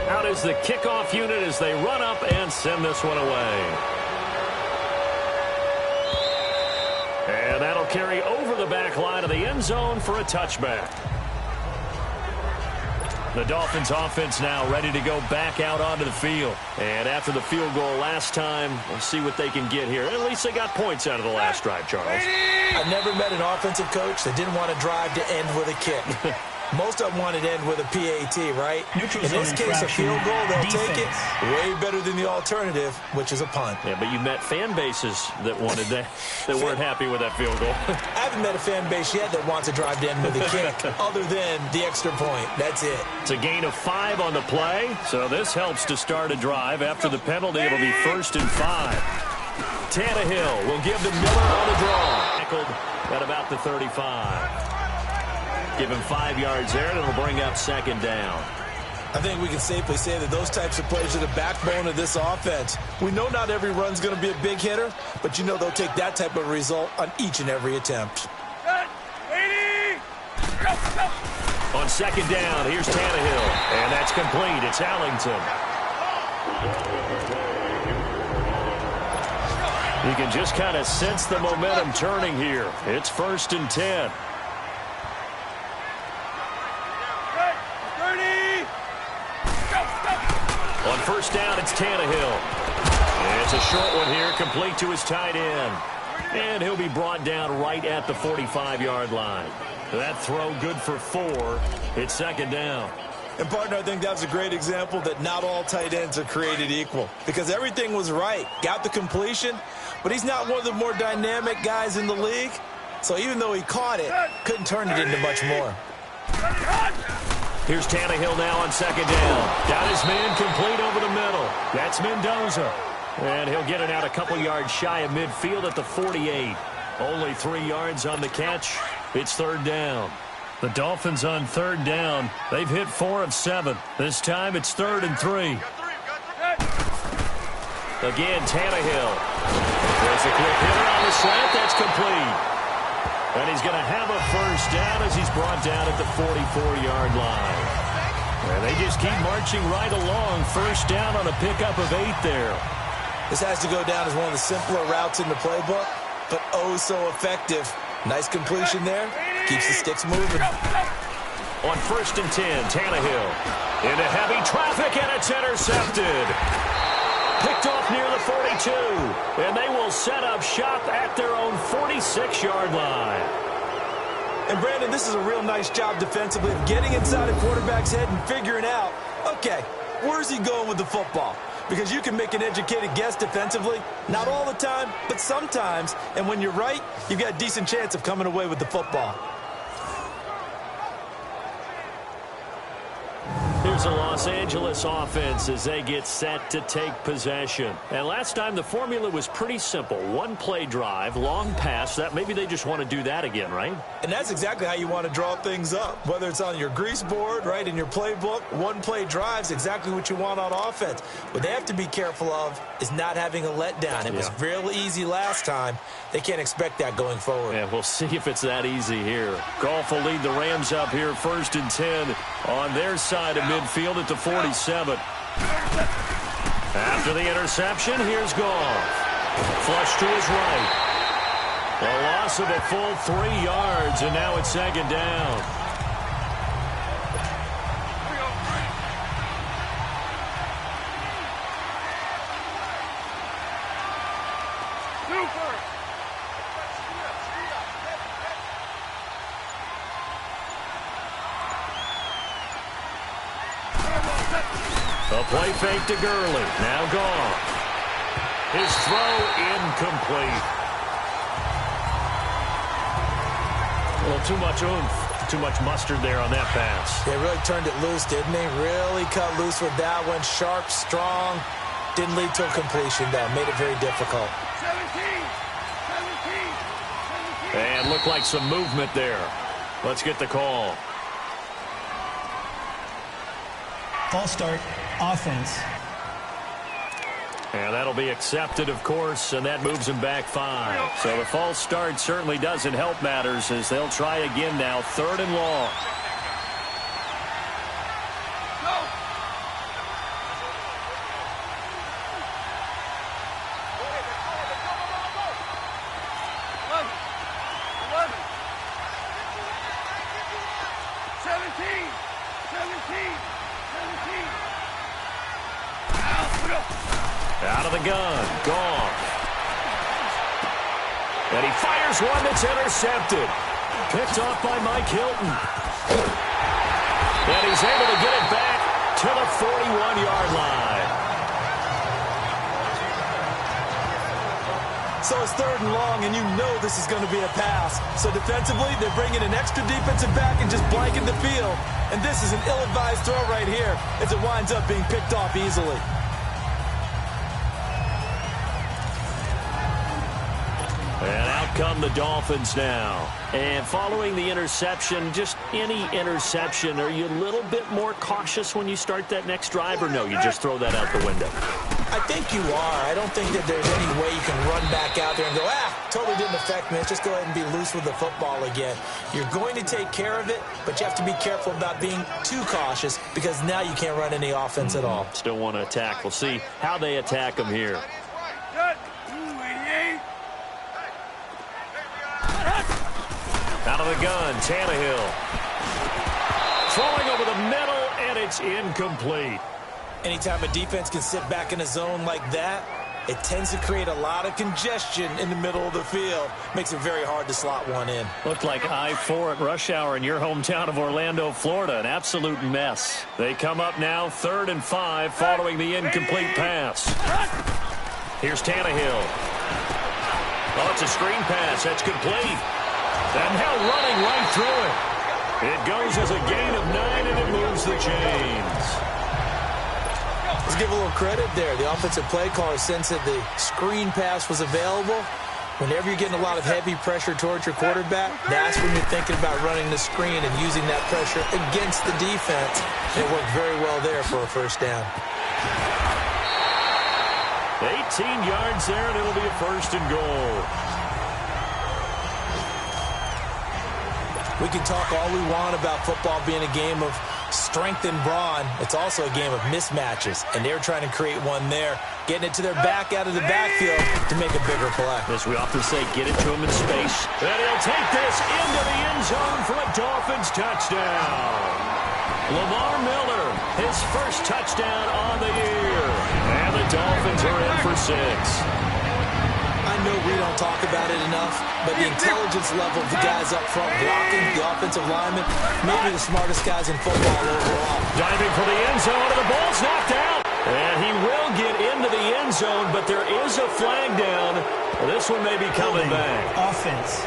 Out is the kickoff unit as they run up and send this one away. And that'll carry over the back line of the end zone for a touchback. The Dolphins offense now ready to go back out onto the field. And after the field goal last time, we'll see what they can get here. At least they got points out of the last drive, Charles. I've never met an offensive coach that didn't want to drive to end with a kick. Most of them wanted to end with a PAT, right? In this case, a field goal, they'll take it. Way better than the alternative, which is a punt. Yeah, but you met fan bases that wanted that, that weren't happy with that field goal. I haven't met a fan base yet that wants to drive to end with a kick, other than the extra point. That's it. It's a gain of 5 on the play, so this helps to start a drive. After the penalty, it'll be 1st and 5. Tannehill will give to Miller on the draw. Tackled at about the 35. Give him 5 yards there, and it'll bring up 2nd down. I think we can safely say that those types of plays are the backbone of this offense. We know not every run's going to be a big hitter, but you know they'll take that type of result on each and every attempt. On second down, here's Tannehill, and that's complete. It's Allington. You can just kind of sense the momentum turning here. It's 1st and 10. On first down, it's Tannehill. It's a short one here, complete to his tight end. And he'll be brought down right at the 45-yard line. That throw good for 4. It's 2nd down. And, partner, I think that's a great example that not all tight ends are created equal. Because everything was right. Got the completion, but he's not one of the more dynamic guys in the league. So even though he caught it, couldn't turn it into much more. Here's Tannehill now on 2nd down. Got his man complete over the middle. That's Mendoza. And he'll get it out a couple yards shy of midfield at the 48. Only 3 yards on the catch. It's 3rd down. The Dolphins on 3rd down. They've hit 4 of 7. This time it's 3rd and 3. Again, Tannehill. There's a quick hitter on the slant. That's complete. And he's going to have a first down as he's brought down at the 44-yard line. And they just keep marching right along. First down on a pickup of 8 there. This has to go down as one of the simpler routes in the playbook, but oh so effective. Nice completion there. Keeps the sticks moving. On 1st and 10, Tannehill into heavy traffic, and it's intercepted. Picked off near the 42, and they will set up shop at their own 46-yard line. And, Brandon, this is a real nice job defensively of getting inside a quarterback's head and figuring out, okay, where's he going with the football? Because you can make an educated guess defensively, not all the time, but sometimes. And when you're right, you've got a decent chance of coming away with the football. Here's the Los Angeles offense as they get set to take possession. And last time the formula was pretty simple. 1-play drive, long pass. That maybe they just want to do that again, right? And that's exactly how you want to draw things up. Whether it's on your grease board, right, in your playbook, 1-play drive's exactly what you want on offense. What they have to be careful of is not having a letdown. It was real easy last time. They can't expect that going forward. Yeah, we'll see if it's that easy here. Goff will lead the Rams up here 1st and 10 on their side of midfield at the 47. After the interception, here's Goff. Flush to his right. A loss of a full 3 yards, and now it's 2nd down. A play fake to Gurley. Now Goff. His throw incomplete. A little too much oomph, too much mustard there on that pass. They really turned it loose, didn't they? Really cut loose with that one. Sharp, strong. Didn't lead to a completion, though. Made it very difficult. 17. And looked like some movement there. Let's get the call. False start, offense. And that'll be accepted, of course, and that moves them back 5. So the false start certainly doesn't help matters as they'll try again now, 3rd and long. Out of the gun, Goff. And he fires one that's intercepted. Picked off by Mike Hilton. And he's able to get it back to the 41-yard line. So it's 3rd and long, and you know this is going to be a pass. So defensively, they're bringing an extra defensive back and just blanking the field. And this is an ill-advised throw right here as it winds up being picked off easily. And out come the Dolphins now. And following the interception, just any interception, are you a little bit more cautious when you start that next drive, or no, you just throw that out the window? I think you are. I don't think that there's any way you can run back out there and go, totally didn't affect me. Let's just go ahead and be loose with the football again. You're going to take care of it, but you have to be careful about being too cautious because now you can't run any offense at all. Still want to attack. We'll see how they attack them here. Out of the gun, Tannehill. Throwing over the middle, and it's incomplete. Anytime a defense can sit back in a zone like that, it tends to create a lot of congestion in the middle of the field. Makes it very hard to slot one in. Looked like I-4 at rush hour in your hometown of Orlando, Florida. An absolute mess. They come up now 3rd and 5 following the incomplete pass. Here's Tannehill. Oh, it's a screen pass. That's complete. Tannehill running right through it. It goes as a gain of 9, and it moves the chains. Let's give a little credit there. The offensive play caller sensed that the screen pass was available. Whenever you're getting a lot of heavy pressure towards your quarterback, that's when you're thinking about running the screen and using that pressure against the defense. It worked very well there for a first down. 18 yards there, and it'll be a 1st and goal. We can talk all we want about football being a game of strength and brawn. It's also a game of mismatches, and they're trying to create one there, getting it to their back out of the backfield to make a bigger play. As we often say, get it to him in space. And he'll take this into the end zone for a Dolphins touchdown. Lamar Miller, his first touchdown on the year. And the Dolphins are in for 6. I know we don't talk about it enough, but the intelligence level of the guys up front blocking, the offensive linemen, maybe the smartest guys in football overall. Diving for the end zone, and the ball's knocked out. And he will get into the end zone, but there is a flag down. This one may be coming back. Offense.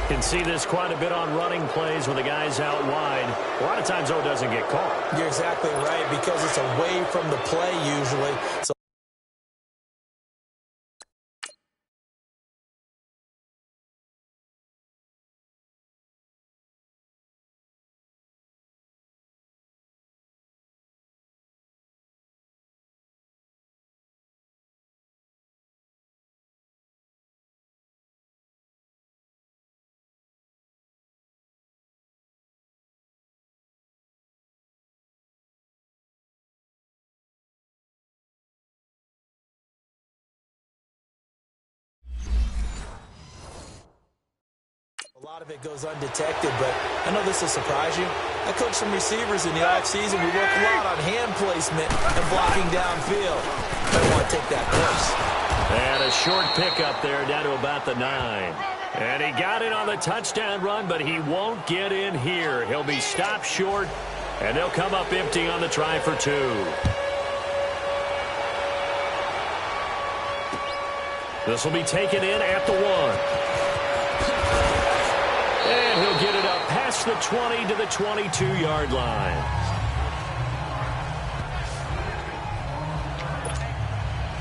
Can see this quite a bit on running plays when the guy's out wide. A lot of times, though, it doesn't get caught. You're exactly right, because it's away from the play usually. So a lot of it goes undetected, but I know this will surprise you. I coached some receivers in the offseason. We work a lot on hand placement and blocking downfield. Might want to take that course. And a short pickup there down to about the 9. And he got it on the touchdown run, but he won't get in here. He'll be stopped short, and they'll come up empty on the try for 2. This will be taken in at the 1. And he'll get it up past the 20 to the 22-yard line.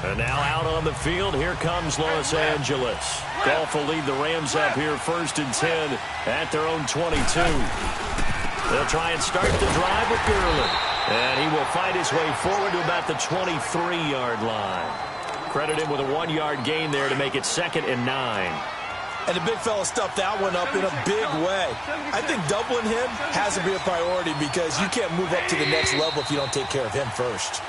And now out on the field, here comes Los Angeles. Goff will lead the Rams up here 1st and 10 at their own 22. They'll try and start the drive with Gurley. And he will find his way forward to about the 23-yard line. Credit him with a 1-yard gain there to make it 2nd and 9. And the big fella stuffed that one up in a big way. I think doubling him has to be a priority because you can't move up to the next level if you don't take care of him first.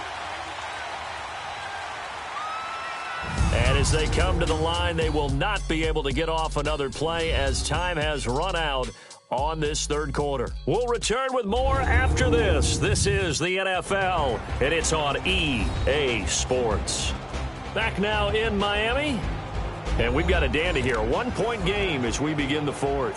And as they come to the line, they will not be able to get off another play as time has run out on this 3rd quarter. We'll return with more after this. This is the NFL, and it's on EA Sports. Back now in Miami. And we've got a dandy here, a 1-point game as we begin the 4th.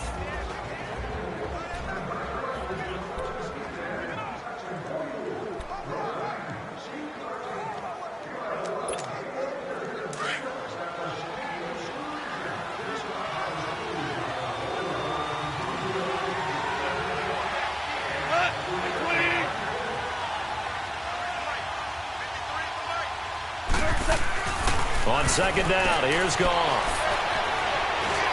On On second down, here's Goff.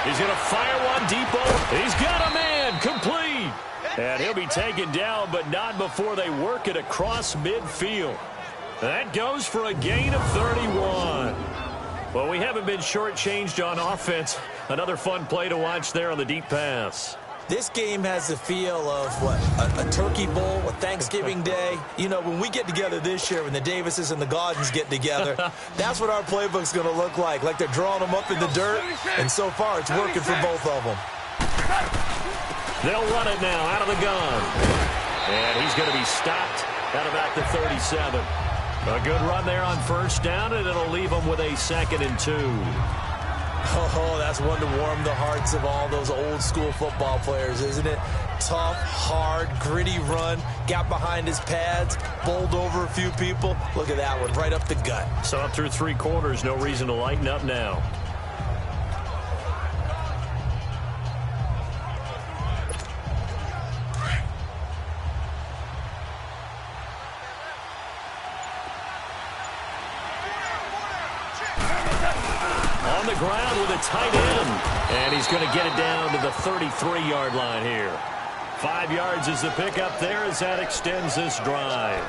He's going to fire one deep over. He's got a man, complete. And he'll be taken down, but not before they work it across midfield. That goes for a gain of 31. Well, we haven't been shortchanged on offense. Another fun play to watch there on the deep pass. This game has the feel of, what, a turkey bowl, a Thanksgiving day. You know, when we get together this year, when the Davises and the Gaudens get together, that's what our playbook's going to look like they're drawing them up in the dirt, and so far it's working for both of them. They'll run it now out of the gun. And he's going to be stopped at about the 37. A good run there on first down, and it'll leave them with a 2nd and 2. Oh, that's one to warm the hearts of all those old-school football players, isn't it? Tough, hard, gritty run, got behind his pads, bowled over a few people. Look at that one, right up the gut. So up through 3 quarters, no reason to lighten up now. On the ground with a tight end. And he's going to get it down to the 33-yard line here. 5 yards is the pickup there as that extends this drive.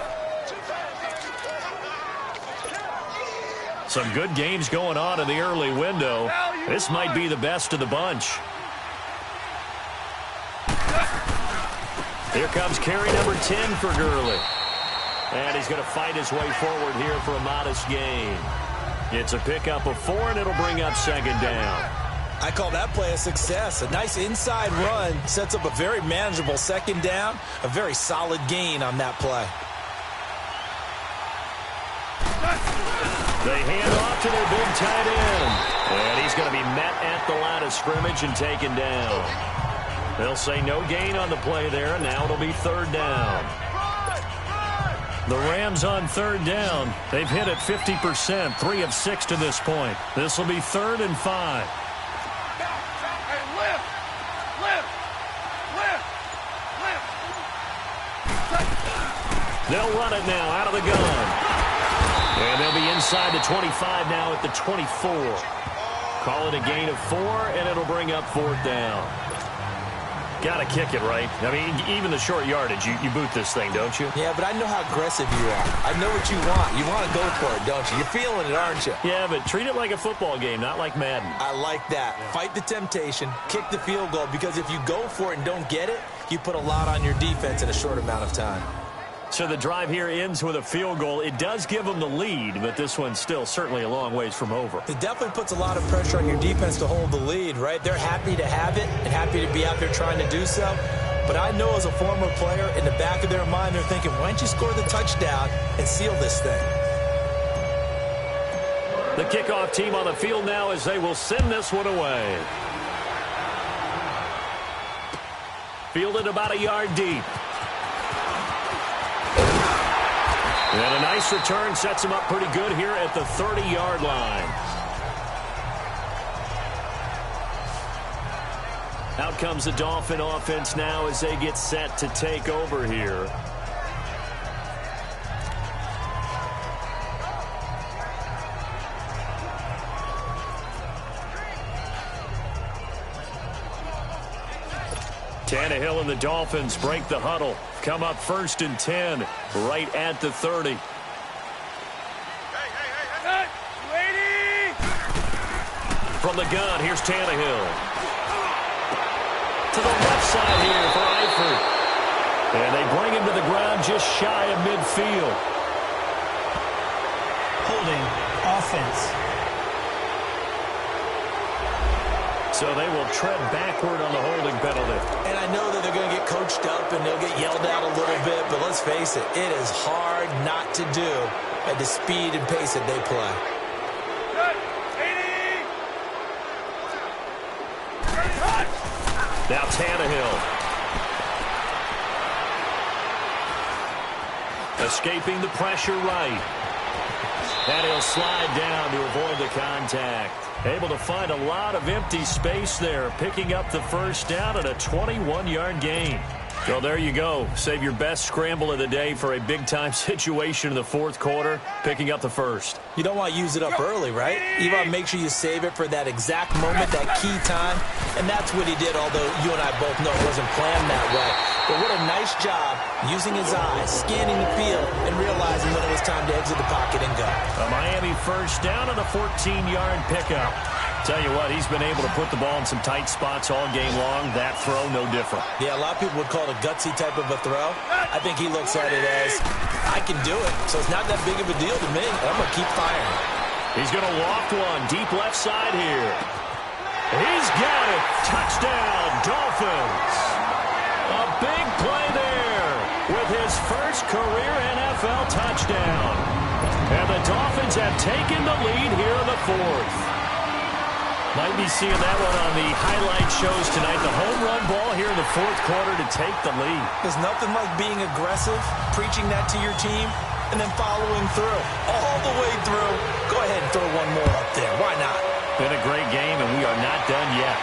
Some good games going on in the early window. This might be the best of the bunch. Here comes carry number 10 for Gurley. And he's going to fight his way forward here for a modest gain. It's a pickup of 4, and it'll bring up 2nd down. I call that play a success. A nice inside run sets up a very manageable 2nd down. A very solid gain on that play. They hand off to their big tight end. And he's going to be met at the line of scrimmage and taken down. They'll say no gain on the play there, and now it'll be 3rd down. The Rams on 3rd down. They've hit it 50%, 3 of 6 to this point. This will be 3rd and 5. They'll run it now out of the gun. And they'll be inside the 25 now at the 24. Call it a gain of 4, and it'll bring up 4th down. Got to kick it, right? I mean, even the short yardage, you boot this thing, don't you? Yeah, but I know how aggressive you are. I know what you want. You want to go for it, don't you? You're feeling it, aren't you? Yeah, but treat it like a football game, not like Madden. I like that. Fight the temptation, kick the field goal, because if you go for it and don't get it, you put a lot on your defense in a short amount of time. So the drive here ends with a field goal. It does give them the lead, but this one's still certainly a long ways from over. It definitely puts a lot of pressure on your defense to hold the lead, right? They're happy to have it and happy to be out there trying to do so. But I know as a former player, in the back of their mind, they're thinking, why don't you score the touchdown and seal this thing? The kickoff team on the field now as they will send this one away. Fielded about a yard deep. And a nice return sets him up pretty good here at the 30-yard line. Out comes the Dolphin offense now as they get set to take over here. Tannehill and the Dolphins break the huddle. Come up 1st and 10, right at the 30. From the gun, here's Tannehill. To the left side here for Eifert. And they bring him to the ground just shy of midfield. Holding offense. So they will tread backward on the holding penalty. And I know that they're going to get coached up and they'll get yelled at a little bit, but let's face it, it is hard not to do at the speed and pace that they play. Now Tannehill. Escaping the pressure right. And he'll slide down to avoid the contact. Able to find a lot of empty space there, picking up the 1st down at a 21-yard gain. Well, there you go. Save your best scramble of the day for a big-time situation in the fourth quarter, picking up the first. You don't want to use it up early, right? You want to make sure you save it for that exact moment, that key time. And that's what he did, although you and I both know it wasn't planned that way. But what a nice job using his eyes, scanning the field, and realizing when it was time to exit the pocket and go. A Miami first down on the 14-yard pickup. Tell you what, he's been able to put the ball in some tight spots all game long. That throw, no different. Yeah, a lot of people would call it a gutsy type of a throw. I think he looks at it as, I can do it, so it's not that big of a deal to me. I'm going to keep firing. He's going to loft one deep left side here. He's got it. Touchdown, Dolphins. A big play there with his first career NFL touchdown. And the Dolphins have taken the lead here in the fourth. Might be seeing that one on the highlight shows tonight. The home run ball here in the fourth quarter to take the lead. There's nothing like being aggressive, preaching that to your team, and then following through. All the way through. Go ahead and throw one more up there. Why not? Been a great game, and we are not done yet.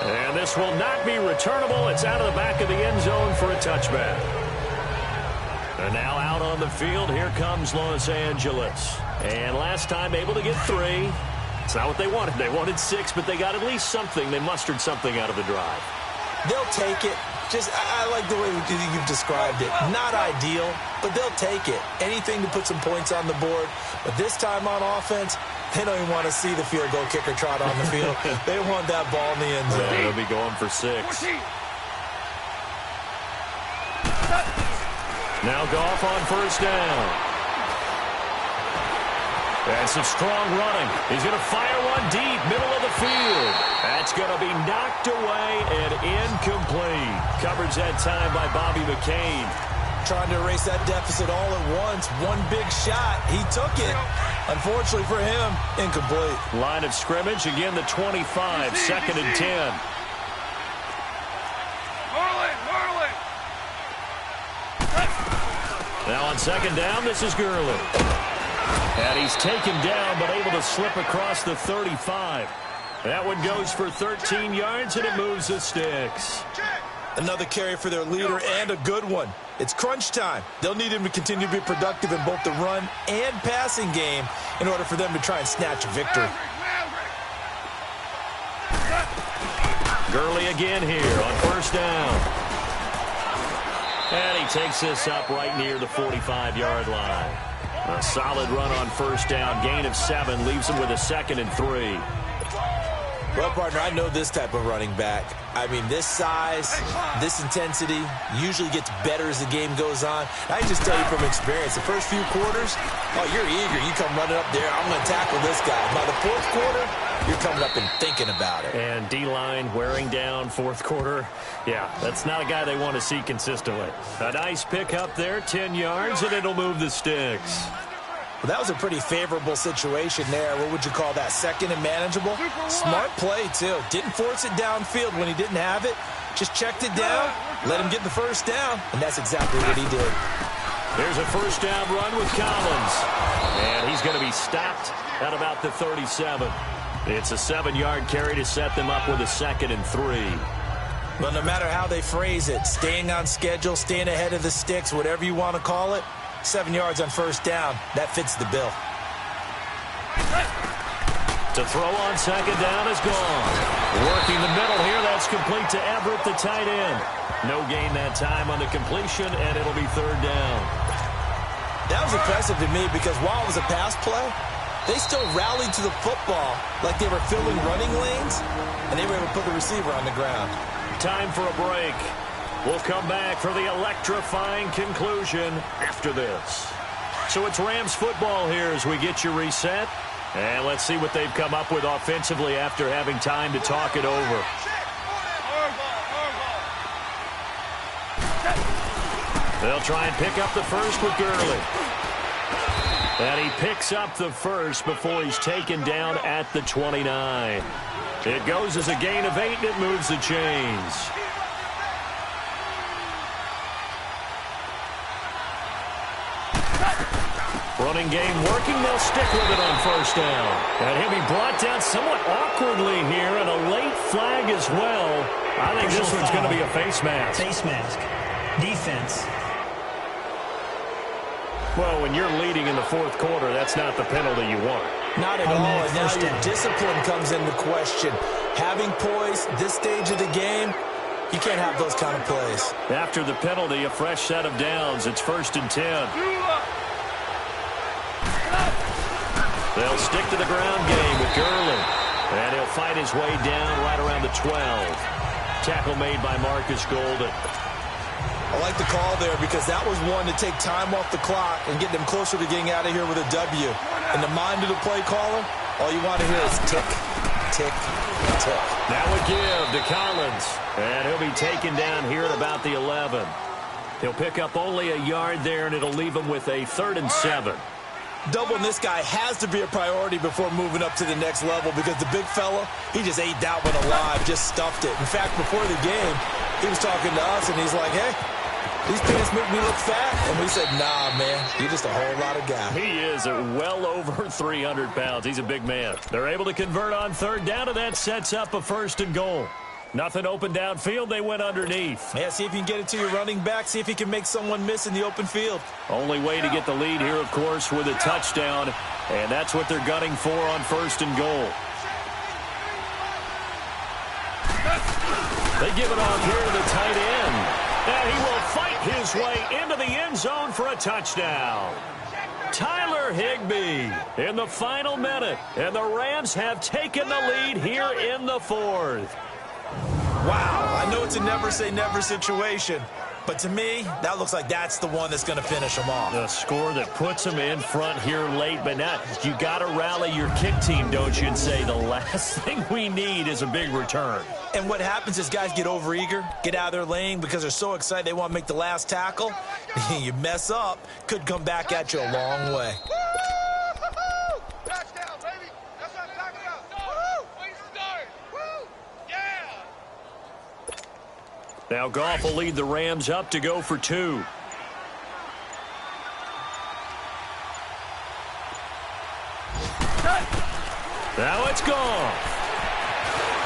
And this will not be returnable. It's out of the back of the end zone for a touchback. And now out on the field, here comes Los Angeles. And last time able to get 3. It's not what they wanted. They wanted 6, but they got at least something. They mustered something out of the drive. They'll take it. I like the way you've described it. Not ideal, but they'll take it. Anything to put some points on the board. But this time on offense, they don't even want to see the field goal kicker trot on the field. They want that ball in the end zone. They'll be going for 6. Now Goff on first down. And some strong running. He's going to fire one deep, middle of the field. That's going to be knocked away and incomplete. Coverage that time by Bobby McCain. Trying to erase that deficit all at once. One big shot. He took it. Unfortunately for him, incomplete. Line of scrimmage, again the 25, second and 10. Now on second down, this is Gurley. And he's taken down, but able to slip across the 35. That one goes for 13 yards, and it moves the sticks. Another carry for their leader, and a good one. It's crunch time. They'll need him to continue to be productive in both the run and passing game in order for them to try and snatch a victory. Gurley again here on first down. And he takes this up right near the 45-yard line. A solid run on first down. Gain of 7 leaves him with a second and 3. Well, partner, I know this type of running back. I mean, this size, this intensity usually gets better as the game goes on. I just tell you from experience, the first few quarters, oh, you're eager. You come running up there. I'm going to tackle this guy. By the fourth quarter, you're coming up and thinking about it. And D-line wearing down fourth quarter. Yeah, that's not a guy they want to see consistently. A nice pick up there, 10 yards, and it'll move the sticks. Well, that was a pretty favorable situation there. What would you call that? Second and manageable? Smart play, too. Didn't force it downfield when he didn't have it. Just checked it down, let him get the first down, and that's exactly what he did. There's a first down run with Collins. And he's going to be stopped at about the 37. It's a 7-yard carry to set them up with a second and 3. Well, no matter how they phrase it, staying on schedule, staying ahead of the sticks, whatever you want to call it, 7 yards on first down, that fits the bill. To throw on second down is gone. Working the middle here, that's complete to Everett, the tight end. No gain that time on the completion, and it'll be third down. That was impressive to me because while it was a pass play, they still rallied to the football like they were filling running lanes, and they were able to put the receiver on the ground. Time for a break. We'll come back for the electrifying conclusion after this. So it's Rams football here as we get you reset. And let's see what they've come up with offensively after having time to talk it over. They'll try and pick up the first with Gurley. And he picks up the first before he's taken down at the 29. It goes as a gain of 8, and it moves the chains. Running game working. They'll stick with it on first down. And he'll be brought down somewhat awkwardly here, and a late flag as well. I think this one's going to be a face mask. Face mask. Defense. Well, when you're leading in the fourth quarter, that's not the penalty you want. Not at all, and now your discipline comes into question. Having poise this stage of the game, you can't have those kind of plays. After the penalty, a fresh set of downs. It's 1st and 10. They'll stick to the ground game with Gurley. And he'll fight his way down right around the 12. Tackle made by Marcus Golden. I like the call there because that was one to take time off the clock and get them closer to getting out of here with a W. In the mind of the play caller, all you want to hear is tick, tick, tick. That would give to Collins. And he'll be taken down here at about the 11. He'll pick up only a yard there, and it'll leave him with a 3rd and 7. Doubling this guy has to be a priority before moving up to the next level because the big fella, he just ate that one alive, just stuffed it. In fact, before the game, he was talking to us, and he's like, hey, these pants make me look fat. And we said, nah, man, you're just a whole lot of guy. He is well over 300 pounds. He's a big man. They're able to convert on 3rd down, and that sets up a 1st and goal. Nothing open downfield. They went underneath. Yeah, see if you can get it to your running back. See if he can make someone miss in the open field. Only way to get the lead here, of course, with a touchdown. And that's what they're gunning for on 1st and goal. They give it off here to the tight end. And he will fight his way into the end zone for a touchdown. Tyler Higbee in the final minute. And the Rams have taken the lead here in the 4th. Wow, I know it's a never-say-never situation, but to me, that looks like that's the one that's going to finish them off. The score that puts them in front here late, but now you got to rally your kick team, don't you, and say the last thing we need is a big return. And what happens is guys get overeager, get out of their lane because they're so excited they want to make the last tackle. You mess up, could come back at you a long way. Touchdown, baby. That's what I'm talking about. Woo! Way to start. Woo! Yeah! Now Goff will lead the Rams up to go for 2. Now it's Goff.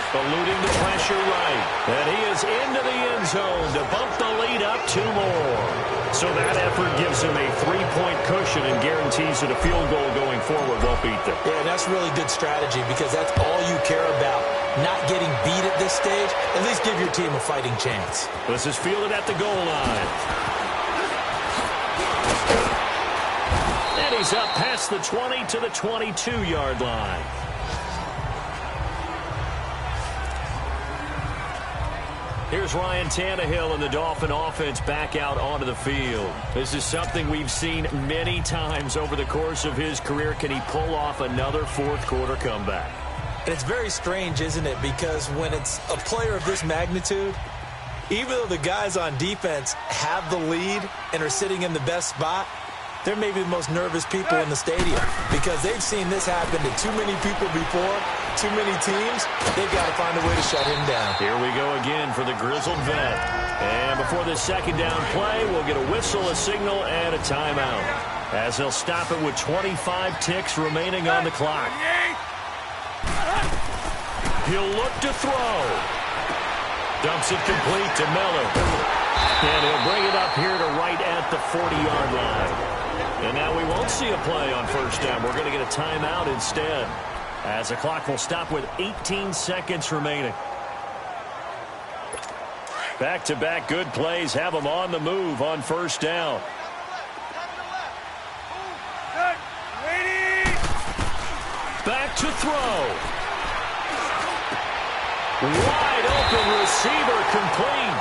Eluding the pressure right. And he is into the end zone to bump the lead up 2 more. So that effort gives him a 3-point cushion and guarantees that a field goal going forward won't beat them. Yeah, and that's really good strategy because that's all you care about. Not getting beat at this stage. At least give your team a fighting chance. This is fielded at the goal line. And he's up past the 20 to the 22-yard line. Here's Ryan Tannehill and the Dolphin offense back out onto the field. This is something we've seen many times over the course of his career. Can he pull off another fourth-quarter comeback? And it's very strange, isn't it? Because when it's a player of this magnitude, even though the guys on defense have the lead and are sitting in the best spot, they're maybe the most nervous people in the stadium because they've seen this happen to too many people before, too many teams. They've got to find a way to shut him down. Here we go again for the grizzled vet. And before this 2nd down play, we'll get a whistle, a signal, and a timeout. As they'll stop it with 25 ticks remaining on the clock. He'll look to throw. Dumps it complete to Miller. And he'll bring it up here to right at the 40-yard line. And now we won't see a play on 1st down. We're going to get a timeout instead, as the clock will stop with 18 seconds remaining. Back-to-back good plays have them on the move on 1st down. Back to throw. Wide open receiver complete.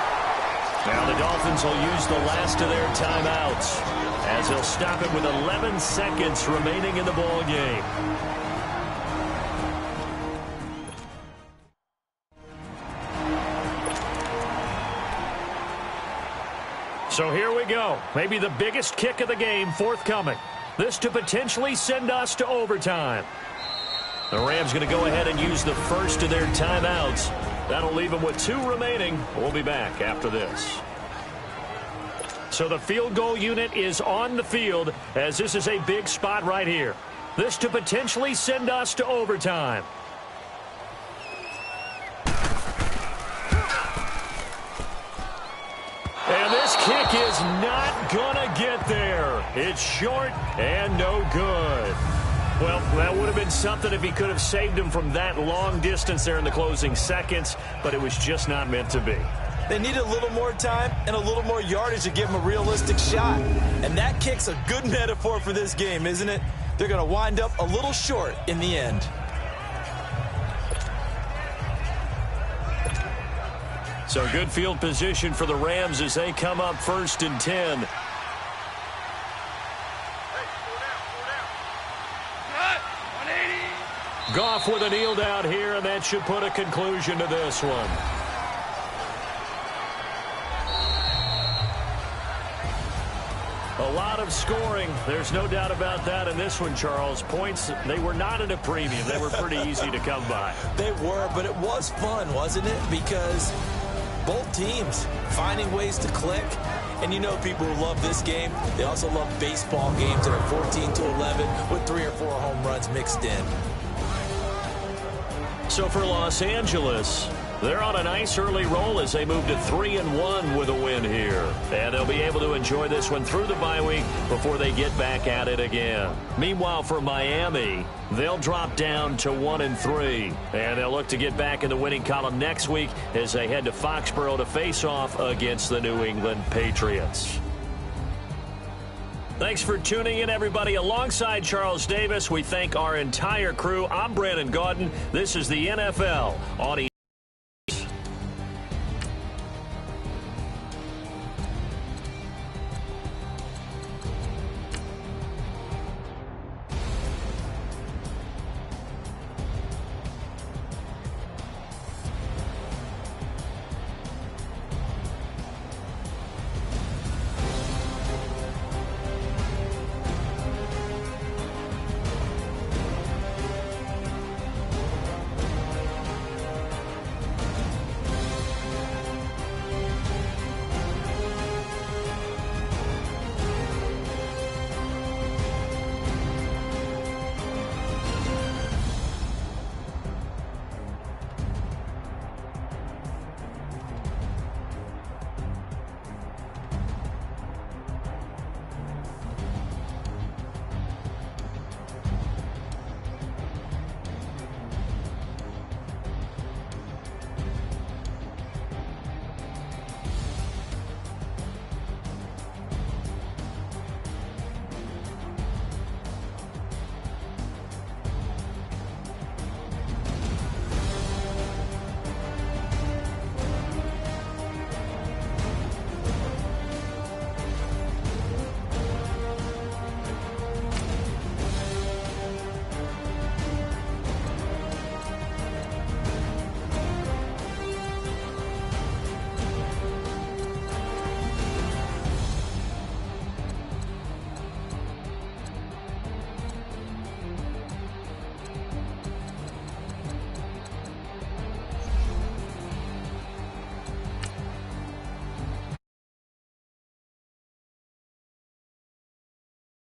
Now the Dolphins will use the last of their timeouts as they'll stop it with 11 seconds remaining in the ball game. So here we go. Maybe the biggest kick of the game forthcoming. This to potentially send us to overtime. The Rams going to go ahead and use the first of their timeouts. That'll leave them with 2 remaining. We'll be back after this. So the field goal unit is on the field as this is a big spot right here. This to potentially send us to overtime. kick is not going to get there. It's short and no good. Well, that would have been something if he could have saved him from that long distance there in the closing seconds, but it was just not meant to be. They needed a little more time and a little more yardage to give him a realistic shot. And that kick's a good metaphor for this game, isn't it? They're going to wind up a little short in the end. So good field position for the Rams as they come up 1st and 10. Goff with a kneel down here, and that should put a conclusion to this one. A lot of scoring. There's no doubt about that in this one, Charles. Points, they were not at a premium. They were pretty easy to come by. They were, but it was fun, wasn't it? Because both teams finding ways to click. And you know people who love this game, they also love baseball games that are 14-11 with 3 or 4 home runs mixed in. So for Los Angeles, they're on a nice early roll as they move to 3-1 with a win here. And they'll be able to enjoy this one through the bye week before they get back at it again. Meanwhile, for Miami, they'll drop down to 1-3. And they'll look to get back in the winning column next week as they head to Foxborough to face off against the New England Patriots. Thanks for tuning in, everybody. Alongside Charles Davis, we thank our entire crew. I'm Brandon Gaudin. This is the NFL on